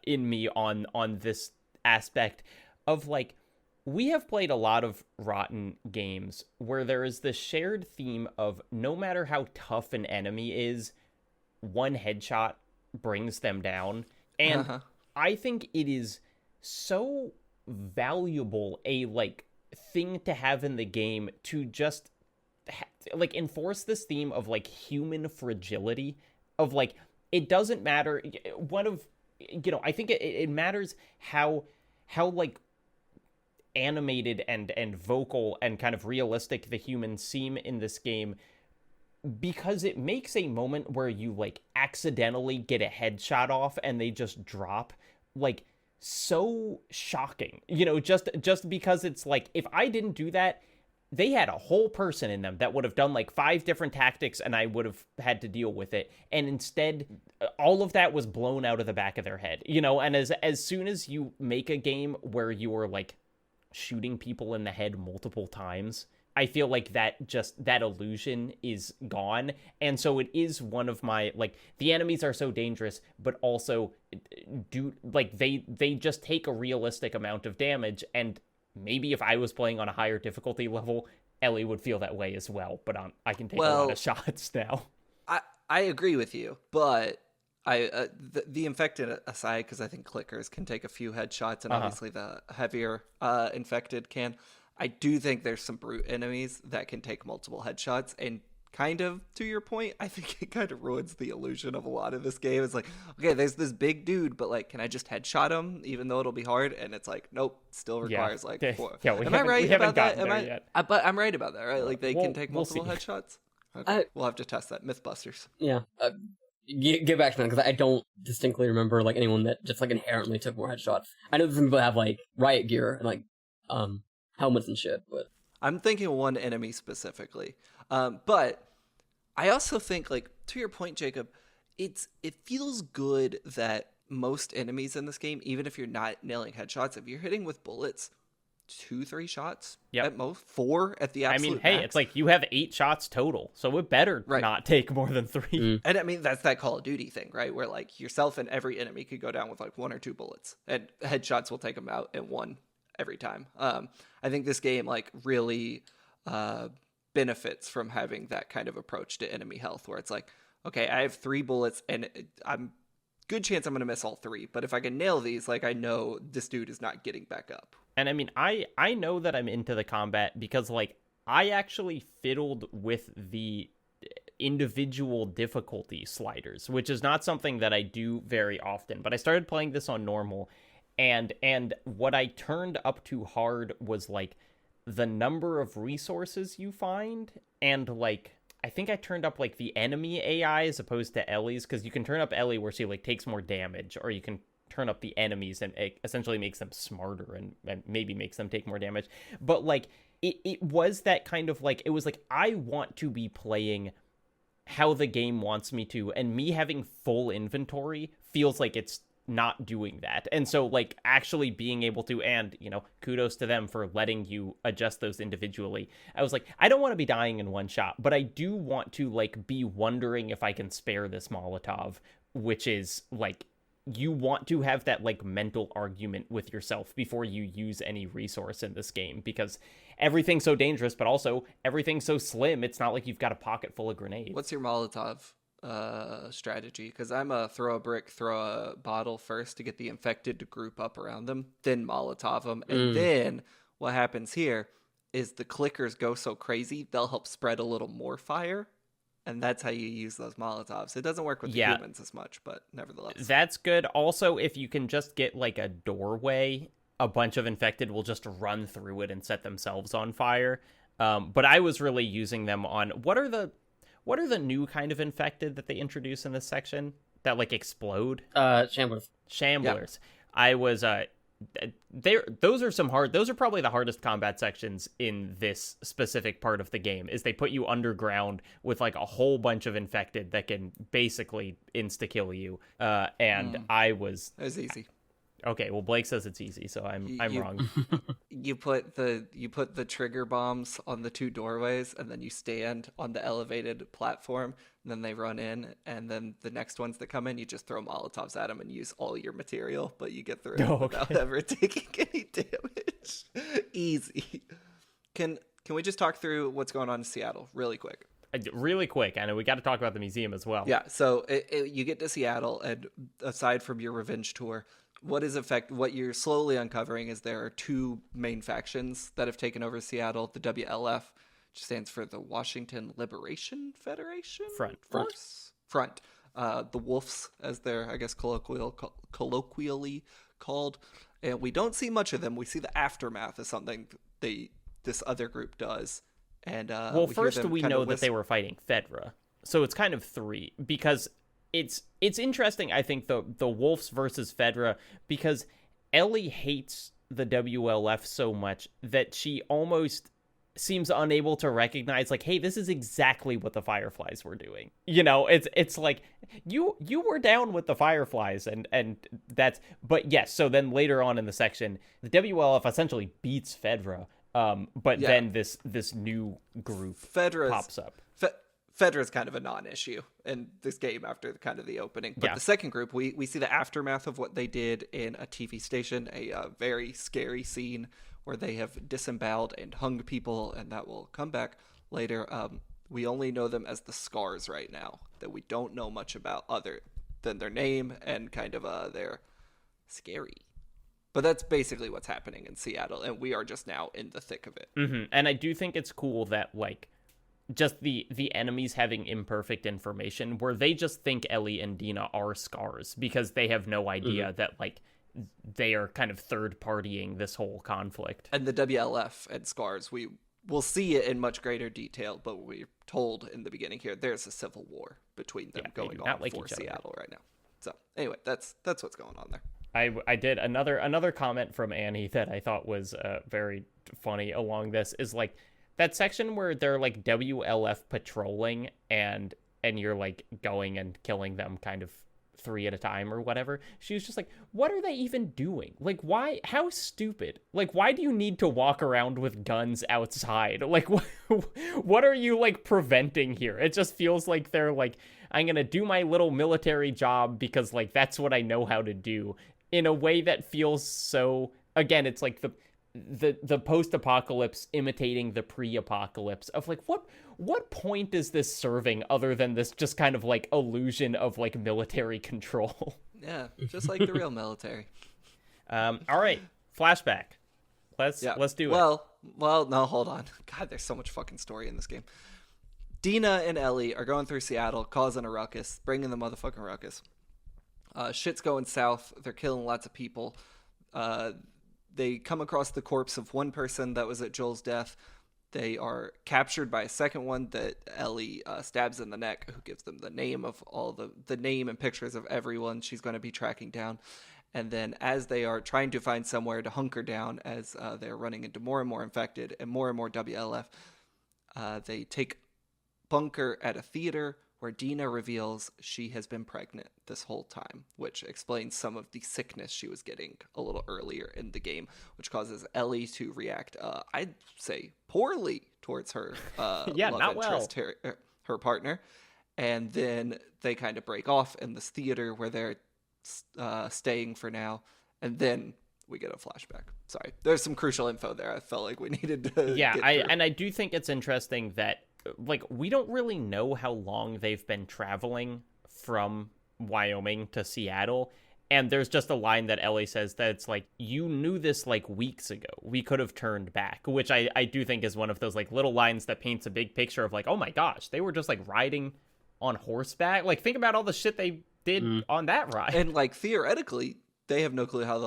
in me on this aspect of like, we have played a lot of Rotten games where there is this shared theme of no matter how tough an enemy is, one headshot brings them down. And I think it is so valuable a like thing to have in the game to just like enforce this theme of like human fragility, of like it doesn't matter. I think it matters how like animated and vocal and kind of realistic the humans seem in this game, because it makes a moment where you like accidentally get a headshot off and they just drop like so shocking, just because it's like, if I didn't do that, they had a whole person in them that would have done like 5 different tactics and I would have had to deal with it. And instead, all of that was blown out of the back of their head, and as soon as you make a game where you are like shooting people in the head multiple times, I feel like that illusion is gone. And so it is one of my, like, the enemies are so dangerous, but also they just take a realistic amount of damage. And maybe if I was playing on a higher difficulty level, Ellie would feel that way as well. But I can take a lot of shots now. I agree with you, but the infected aside, because I think clickers can take a few headshots, and obviously the heavier infected can. I do think there's some brute enemies that can take multiple headshots, and kind of to your point, I think it kind of ruins the illusion of a lot of this game. It's like, okay, there's this big dude, but like, can I just headshot him even though it'll be hard? And it's like, nope, still requires like 4. Yeah, am I right about that? But I'm right about that, right? Like they can take multiple headshots. Okay, we'll have to test that. Mythbusters. Yeah. Get back to me, because I don't distinctly remember, like, anyone that just, like, inherently took more headshots. I know some people have, like, riot gear and, like, helmets and shit, but... I'm thinking one enemy specifically. But I also think, like, to your point, Jacob, it feels good that most enemies in this game, even if you're not nailing headshots, if you're hitting with bullets, 2-3 shots at most, 4 at the absolute hey, max. it's like you have 8 shots total, so it better not take more than 3. And I mean, that's that Call of Duty thing, right? Where like yourself and every enemy could go down with like 1 or 2 bullets, and headshots will take them out at 1 every time. I think this game like really benefits from having that kind of approach to enemy health, where it's like, okay, I have 3 bullets, and I'm good chance I'm going to miss all 3. But if I can nail these, like, I know this dude is not getting back up. And I mean, I know that I'm into the combat because, like, I actually fiddled with the individual difficulty sliders, which is not something that I do very often. But I started playing this on normal, and what I turned up to hard was, like, the number of resources you find, and, like... I think I turned up, like, the enemy AI as opposed to Ellie's, because you can turn up Ellie where she, like, takes more damage, or you can turn up the enemies and it essentially makes them smarter and maybe makes them take more damage. But, like, it was that kind of, like, it was like, I want to be playing how the game wants me to, and me having full inventory feels like it's not doing that. And so, like, actually being able to, and, you know, kudos to them for letting you adjust those individually. I was like, I don't want to be dying in one shot, but I do want to, like, be wondering if I can spare this Molotov, which is, like, you want to have that, like, mental argument with yourself before you use any resource in this game, because everything's so dangerous, but also everything's so slim. It's not like you've got a pocket full of grenades. What's your Molotov strategy? Because I'm a throw a brick, throw a bottle first to get the infected to group up around them, then Molotov them, and then what happens here is the clickers go so crazy they'll help spread a little more fire, and that's how you use those Molotovs. It doesn't work with the humans as much, but nevertheless, that's good. Also, if you can just get like a doorway, a bunch of infected will just run through it and set themselves on fire. But I was really using them on what are the new kind of infected that they introduce in this section that, like, explode? Shamblers. Yeah. I was, those are probably the hardest combat sections in this specific part of the game, is they put you underground with, like, a whole bunch of infected that can basically insta-kill you. It was easy. Okay, well, Blake says it's easy, so I'm wrong. You put the trigger bombs on the 2 doorways, and then you stand on the elevated platform, and then they run in, and then the next ones that come in, you just throw Molotovs at them and use all your material, but you get through without ever taking any damage. Easy. Can we just talk through what's going on in Seattle really quick? Really quick. I know we got to talk about the museum as well. Yeah, so you get to Seattle, and aside from your revenge tour, what you're slowly uncovering is there are 2 main factions that have taken over Seattle. The WLF, which stands for the Washington Liberation Federation? Front. The Wolves, as they're, I guess, colloquially called. And we don't see much of them. We see the aftermath of something this other group does. And first we know that they were fighting Fedra. So it's kind of 3, because it's interesting, I think, the Wolves versus Fedra, because Ellie hates the WLF so much that she almost seems unable to recognize, like, hey, this is exactly what the Fireflies were doing. You know, it's like, you were down with the Fireflies, and that's, but yes, so then later on in the section, the WLF essentially beats Fedra, then this new group pops up. Fedra is kind of a non-issue in this game after kind of the opening. But the second group, we see the aftermath of what they did in a TV station, a very scary scene where they have disemboweled and hung people, and that will come back later. We only know them as the Scars right now, that we don't know much about other than their name and kind of they're scary. But that's basically what's happening in Seattle, and we are just now in the thick of it. Mm-hmm. And I do think it's cool that, like, just the enemies having imperfect information, where they just think Ellie and Dina are Scars because they have no idea that, like, they are kind of third-partying this whole conflict. And the WLF and Scars, we we'll see it in much greater detail, but we're told in the beginning here there's a civil war between them going on for Seattle right now. So anyway, that's what's going on there. I did another comment from Annie that I thought was very funny along this is like that section where they're like WLF patrolling and you're like going and killing them kind of 3 at a time or whatever. She was just like, what are they even doing? Like, why? How stupid? Like, why do you need to walk around with guns outside? Like, what are you like preventing here? It just feels like they're like, I'm gonna do my little military job because like that's what I know how to do, in a way that feels so, again, it's like the post-apocalypse imitating the pre-apocalypse of like, what point is this serving other than this just kind of like illusion of like military control? Yeah, just like the real military. All right, flashback. Let's do it. Well, no, hold on. God, there's so much fucking story in this game. Dina and Ellie are going through Seattle, causing a ruckus, bringing the motherfucking ruckus. Shit's going south. They're killing lots of people. They come across the corpse of one person that was at Joel's death. They are captured by a second one that Ellie stabs in the neck, who gives them the name of all the name and pictures of everyone she's going to be tracking down. And then as they are trying to find somewhere to hunker down, as they're running into more and more infected and more WLF, they take bunker at a theater where Dina reveals she has been pregnant this whole time, which explains some of the sickness she was getting a little earlier in the game, which causes Ellie to react, I'd say, poorly towards her love interest, her partner. And then they kind of break off in this theater where they're staying for now. And then we get a flashback. Sorry, there's some crucial info there. I felt like we needed to I do think it's interesting that like we don't really know how long they've been traveling from Wyoming to Seattle, and there's just a line that Ellie says that it's like, you knew this like weeks ago, we could have turned back, which I do think is one of those like little lines that paints a big picture of like, oh my gosh, they were just like riding on horseback. Like, think about all the shit they did on that ride, and like theoretically they have no clue how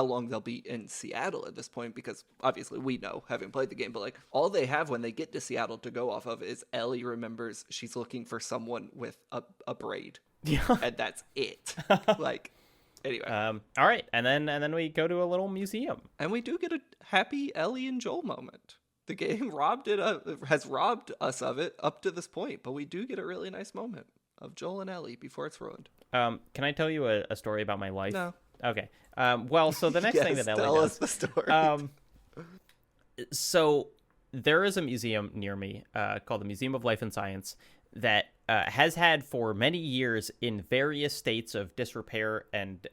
long they'll be in Seattle at this point, because obviously we know, having played the game, but like all they have when they get to Seattle to go off of is Ellie remembers she's looking for someone with a braid. Yeah. And that's it. Like, anyway. All right, and then we go to a little museum, and we do get a happy Ellie and Joel moment. The game has robbed us of it up to this point, but we do get a really nice moment of Joel and Ellie before it's ruined. Can I tell you a story about my life? No. Okay. Well, so the next thing that Ellie tell does. us the story. So there is a museum near me called the Museum of Life and Science that has had for many years, in various states of disrepair and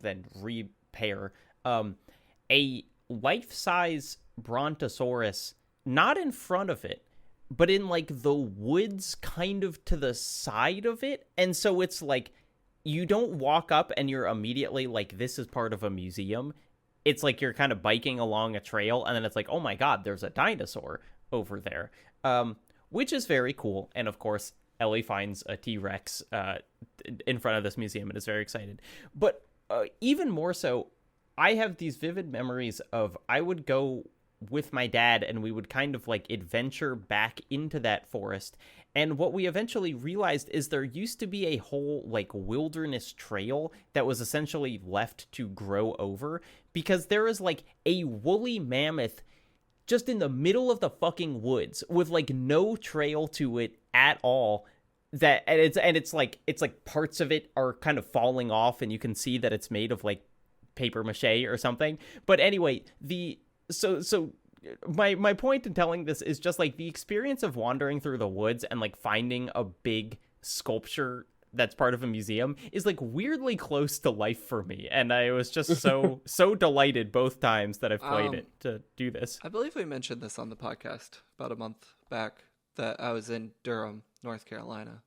then repair, a life-size brontosaurus, not in front of it, but in like the woods kind of to the side of it. And so it's like, you don't walk up and you're immediately like, this is part of a museum. It's like you're kind of biking along a trail, and then it's like, oh my god, there's a dinosaur over there, which is very cool. And of course, Ellie finds a T-Rex in front of this museum and is very excited. But even more so, I have these vivid memories of, I would go with my dad and we would kind of like adventure back into that forest. And what we eventually realized is there used to be a whole like wilderness trail that was essentially left to grow over, because there is like a woolly mammoth just in the middle of the fucking woods with like no trail to it at all. It's like parts of it are kind of falling off, and you can see that it's made of like paper mache or something. But anyway, So my point in telling this is just like the experience of wandering through the woods and like finding a big sculpture that's part of a museum is like weirdly close to life for me, and I was just so delighted both times that I've played it to do this. I believe we mentioned this on the podcast about a month back, that I was in Durham, North Carolina,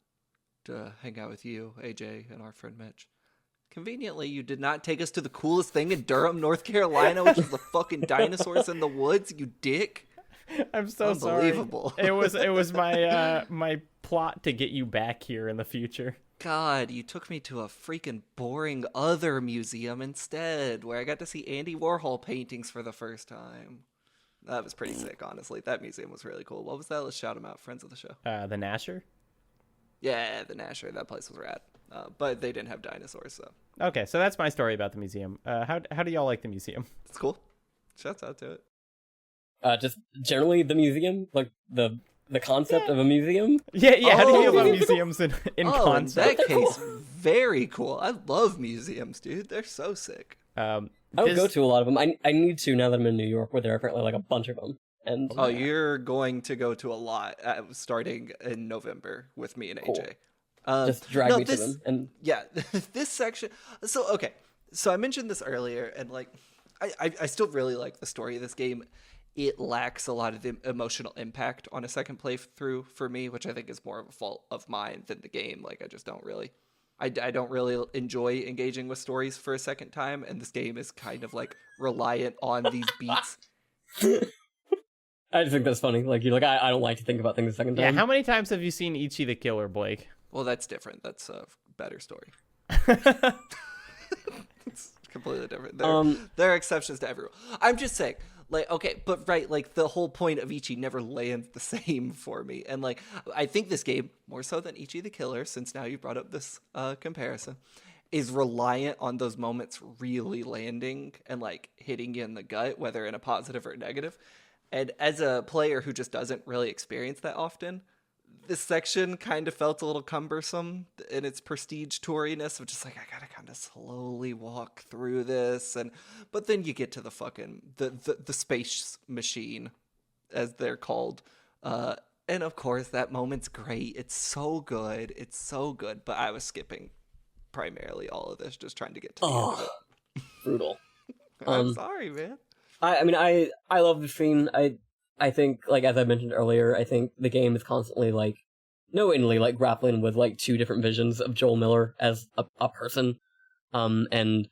to hang out with you, AJ, and our friend Mitch. Conveniently, you did not take us to the coolest thing in Durham, North Carolina, which is the fucking dinosaurs in the woods, you dick. I'm so Unbelievable. sorry. It was my my plot to get you back here in the future. God, you took me to a freaking boring other museum instead, where I got to see Andy Warhol paintings for the first time. That was pretty sick, honestly. That museum was really cool. What was that? Let's shout them out. Friends of the show. The Nasher? Yeah, the Nasher. That place was rad. But they didn't have dinosaurs, so. Okay, so that's my story about the museum. How do y'all like the museum? It's cool. Shouts out to it. Just generally the museum, like the concept of a museum. Yeah. How do you feel about Oh, museums in concept? In that case, very cool. I love museums, dude. They're so sick. I don't go to a lot of them. I need to now that I'm in New York, where there are apparently like a bunch of them. And You're going to go to a lot starting in November with me and AJ. Just drag me to them. And yeah, this section. So okay, so I mentioned this earlier, and like, I still really like the story of this game. It lacks a lot of the emotional impact on a second playthrough for me, which I think is more of a fault of mine than the game. Like, I just don't really. I don't really enjoy engaging with stories for a second time, and this game is kind of like reliant on these beats. I just think that's funny. Like, you're like, I don't like to think about things a second time. Yeah, how many times have you seen Ichi the Killer, Blake? Well, that's different. That's a better story. It's completely different. There are exceptions to every rule. I'm just saying, like, okay, but right, like, the whole point of Ichi never lands the same for me. And, like, I think this game, more so than Ichi the Killer, since now you brought up this comparison, is reliant on those moments really landing and, like, hitting you in the gut, whether in a positive or negative. And as a player who just doesn't really experience that often, this section kind of felt a little cumbersome in its prestige touriness of just like, I gotta kind of slowly walk through this. But then you get to the fucking, the space machine, as they're called. And of course, that moment's great. It's so good. But I was skipping primarily all of this, just trying to get to the end of it. Brutal. I'm sorry, man. I mean, I love the scene. I think, like, as I mentioned earlier, I think the game is constantly, like, knowingly, like, grappling with, like, two different visions of Joel Miller as a person. And,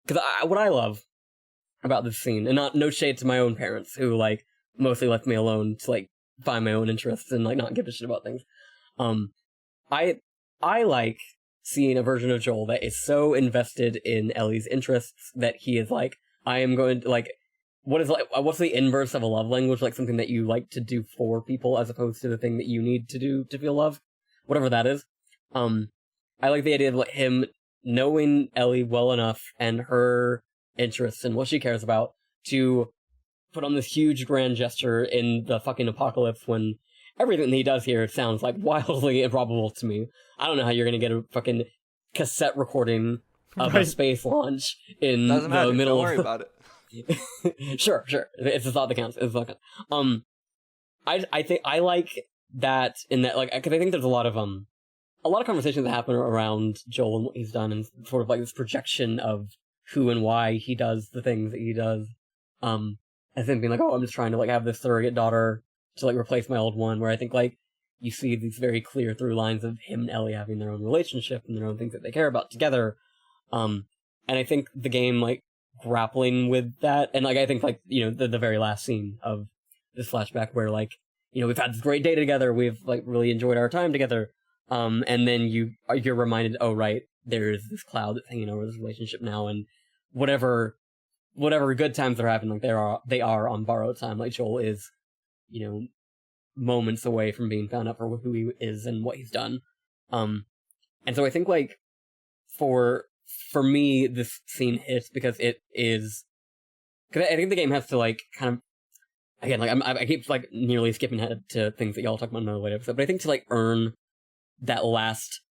because what I love about this scene, and no shade to my own parents, who, like, mostly left me alone to, like, find my own interests and, like, not give a shit about things. I like seeing a version of Joel that is so invested in Ellie's interests that he is, like, I am going to, like, what's the inverse of a love language? Like, something that you like to do for people as opposed to the thing that you need to do to feel love? Whatever that is. I like the idea of, like, him knowing Ellie well enough and her interests and what she cares about to put on this huge grand gesture in the fucking apocalypse when everything he does here sounds, like, wildly improbable to me. I don't know how you're gonna get a fucking cassette recording of a space launch in Doesn't the matter. middle. Don't worry about it. Sure. It's a thought that counts. I think I like that in that, like, because I think there's a lot of conversations that happen around Joel and what he's done, and sort of like this projection of who and why he does the things that he does. As him being like, oh, I'm just trying to, like, have this surrogate daughter to, like, replace my old one. Where I think, like, you see these very clear through lines of him and Ellie having their own relationship and their own things that they care about together. And I think the game, like, grappling with that, and, like, I think, like, you know, the very last scene of this flashback where, like, you know, we've had this great day together, we've, like, really enjoyed our time together, and then you're reminded, oh, right, there's this cloud that's hanging over this relationship now, and whatever good times they're having, like, they are on borrowed time. Like, Joel is, you know, moments away from being found out for who he is and what he's done. And so I think, like, for me, this scene hits because it is, because I think the game has to, like, kind of, again, like, I keep, like, nearly skipping ahead to things that y'all talk about in another later episode, but I think to, like, earn that last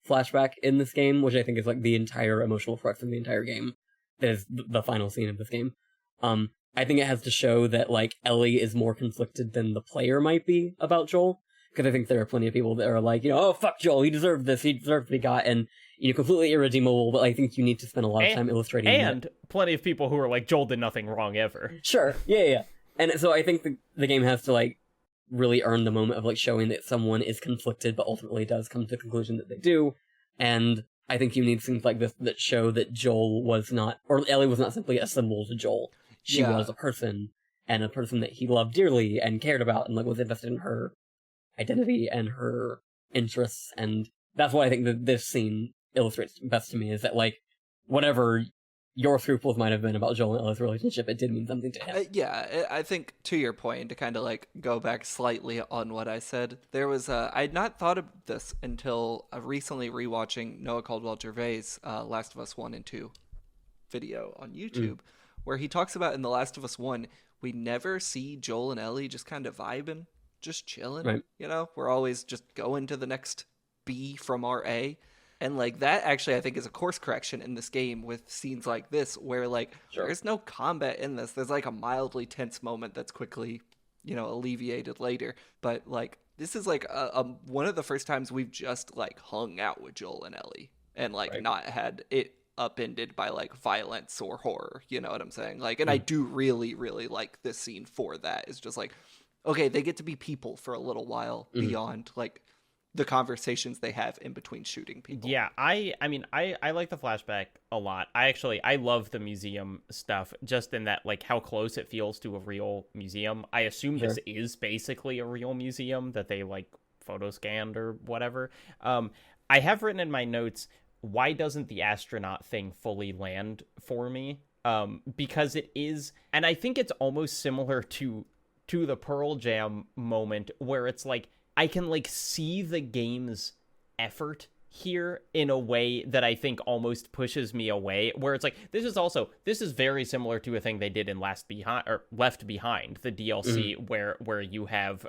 flashback in this game, which I think is, like, the entire emotional crux of the entire game, that is the final scene of this game, I think it has to show that, like, Ellie is more conflicted than the player might be about Joel, because I think there are plenty of people that are like, you know, oh, fuck Joel, he deserved this, he deserved what he got, and, you know, completely irredeemable, but I think you need to spend a lot of time illustrating and that. Plenty of people who are like, Joel did nothing wrong ever. Sure, yeah. And so I think the game has to, like, really earn the moment of, like, showing that someone is conflicted, but ultimately does come to the conclusion that they do, and I think you need things like this that show that Joel was not, or Ellie was not simply a symbol to Joel. She was a person, and a person that he loved dearly and cared about, and, like, was invested in her identity and her interests, and that's what I think that this scene illustrates best to me, is that, like, whatever your scruples might have been about Joel and Ellie's relationship, it did mean something to him. Yeah, I think to your point, to kind of like go back slightly on what I said, there was I had not thought of this until recently rewatching Noah Caldwell-Gervais' Last of Us 1 and 2 video on YouTube, where he talks about in The Last of Us 1, we never see Joel and Ellie just kind of vibing, just chilling, right. You know? We're always just going to the next B from our A. And, like, that actually, I think, is a course correction in this game with scenes like this where, like, there's no combat in this. There's, like, a mildly tense moment that's quickly, you know, alleviated later. But, like, this is, like, one of the first times we've just, like, hung out with Joel and Ellie and, like, not had it upended by, like, violence or horror. You know what I'm saying? Like, and I do really, really like this scene for that. It's just, like, okay, they get to be people for a little while beyond, like, the conversations they have in between shooting people. Yeah, I mean, I like the flashback a lot. I love the museum stuff, just in that, like, how close it feels to a real museum. I assume this is basically a real museum that they, like, photo scanned or whatever. I have written in my notes, why doesn't the astronaut thing fully land for me? Because it is, and I think it's almost similar to the Pearl Jam moment, where it's like, I can, like, see the game's effort here in a way that I think almost pushes me away, where it's like, this is very similar to a thing they did in Left Behind, the DLC, where you have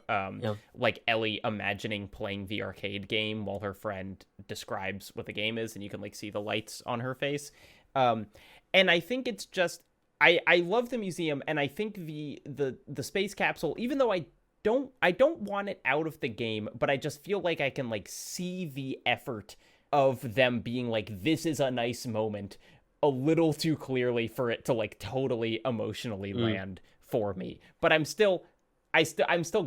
like Ellie imagining playing the arcade game while her friend describes what the game is, and you can, like, see the lights on her face. And I think it's just, I love the museum, and I think the space capsule, even though I don't want it out of the game, but I just feel like I can, like, see the effort of them being like, this is a nice moment, a little too clearly for it to, like, totally emotionally land for me. But I'm still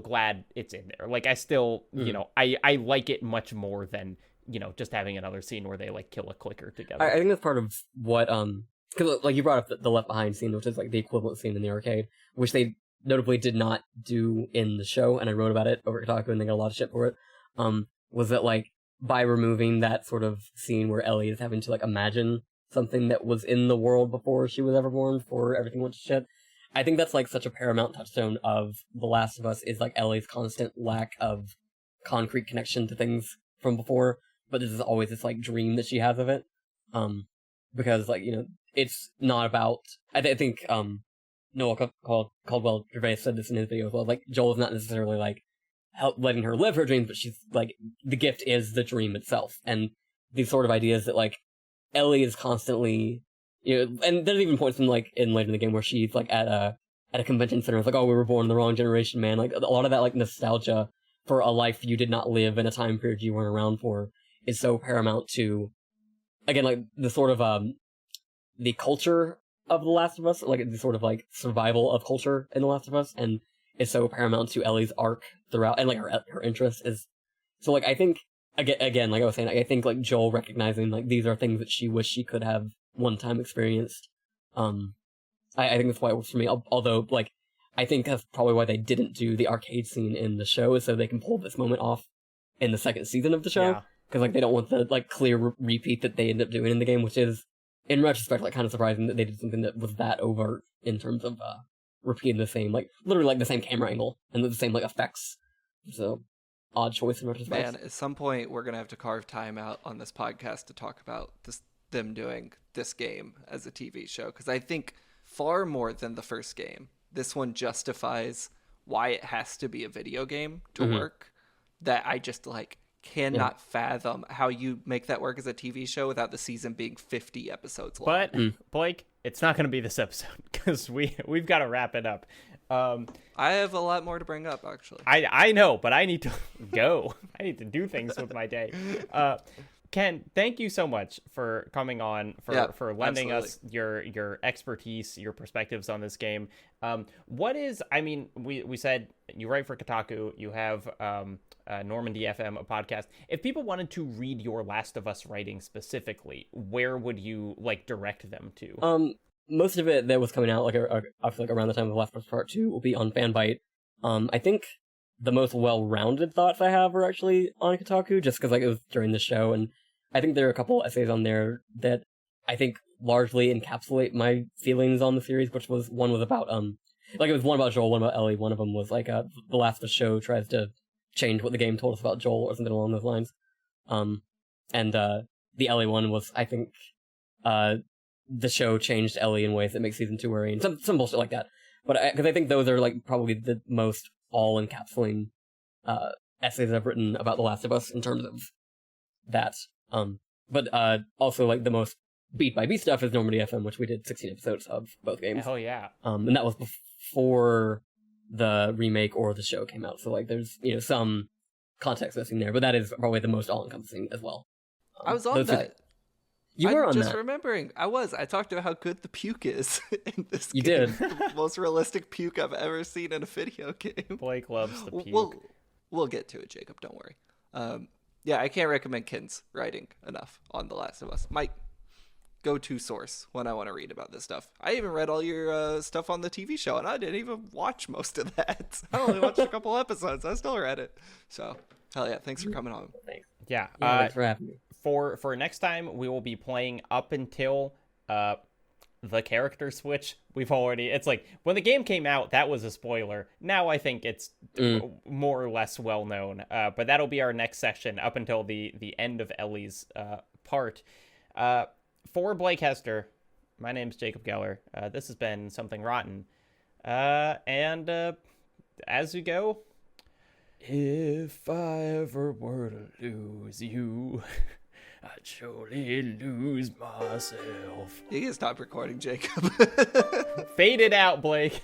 glad it's in there. Like, I still, you know, I like it much more than, you know, just having another scene where they, like, kill a clicker together. I think that's part of what, because, like, you brought up the Left Behind scene, which is, like, the equivalent scene in the arcade, which they notably did not do in the show, and I wrote about it over at Kotaku, and they got a lot of shit for it, was that, like, by removing that sort of scene where Ellie is having to, like, imagine something that was in the world before she was ever born, before everything went to shit, I think that's, like, such a paramount touchstone of The Last of Us, is, like, Ellie's constant lack of concrete connection to things from before, but this is always this, like, dream that she has of it, because, like, you know, it's not about, I think, Noah Caldwell-Gervais said this in his video as well. Like, Joel is not necessarily, like, letting her live her dreams, but she's, like, the gift is the dream itself. And these sort of ideas that, like, Ellie is constantly, you know, and there's even points in, like, in later in the game where she's, like, at a convention center. It's like, oh, we were born in the wrong generation, man. Like, a lot of that, like, nostalgia for a life you did not live in a time period you weren't around for is so paramount to, again, like, the sort of, the culture of The Last of Us, like the sort of, like, survival of culture in The Last of Us, and it's so paramount to Ellie's arc throughout, and, like, her interest is, so, like, I think, again, like I was saying, I think, like, Joel recognizing, like, these are things that she wished she could have one time experienced, I think that's why it works for me, although, like, I think that's probably why they didn't do the arcade scene in the show, is so they can pull this moment off in the second season of the show, because, like, they don't want the, like, clear repeat that they end up doing in the game, which is, in retrospect, like, kind of surprising that they did something that was that overt in terms of repeating the same, like, literally, like, the same camera angle and the same, like, effects. So, odd choice in retrospect. Man, at some point we're gonna have to carve time out on this podcast to talk about them doing this game as a TV show, because I think far more than the first game, this one justifies why it has to be a video game to work. That I just, like, cannot fathom how you make that work as a TV show without the season being 50 episodes long. But, Blake, it's not going to be this episode, because we've got to wrap it up. I have a lot more to bring up, actually. I know, but I need to go. I need to do things with my day. Ken, thank you so much for coming on, for lending us your expertise, your perspectives on this game. What is, I mean, we said you write for Kotaku, you have Normandy FM, a podcast. If people wanted to read your Last of Us writing specifically, where would you, like, direct them to? Most of it that was coming out, like, I feel like around the time of Last of Us Part 2 will be on Fanbyte. I think the most well-rounded thoughts I have are actually on Kotaku, just because, like, it was during the show, and I think there are a couple essays on there that I think largely encapsulate my feelings on the series, which was one was about like it was one about Joel, one about Ellie. One of them was like the Last of Us show tries to change what the game told us about Joel or something along those lines. And the Ellie one was, I think, the show changed Ellie in ways that make season 2 worry, and some bullshit like that. But because I think those are like probably the most all encapsulating essays I've written about The Last of Us in terms of that. But also like the most beat by beat stuff is Normandy FM, which we did 16 episodes of both games. Hell yeah. And that was before the remake or the show came out. So like there's some context missing there, but that is probably the most all encompassing as well. I was on that. You were on that. I'm just remembering. I talked about how good the puke is in this You game. did. The most realistic puke I've ever seen in a video game. Blake loves the puke. We'll get to it, Jacob. Don't worry. Yeah, I can't recommend Ken's writing enough on The Last of Us. My go-to source when I want to read about this stuff. I even read all your stuff on the TV show, and I didn't even watch most of that. I only watched a couple episodes. I still read it. So, hell yeah, thanks for coming on. Thanks. Yeah. Thanks for having me. For next time, we will be playing up until the character switch. It's like when the game came out, that was a spoiler. Now I think it's more or less well known. But that'll be our next section up until the end of Ellie's part. For Blake Hester, my name's Jacob Geller. This has been Something Rotten. And as we go, if I ever were to lose you, I'd surely lose myself. You can stop recording, Jacob. Fade it out, Blake.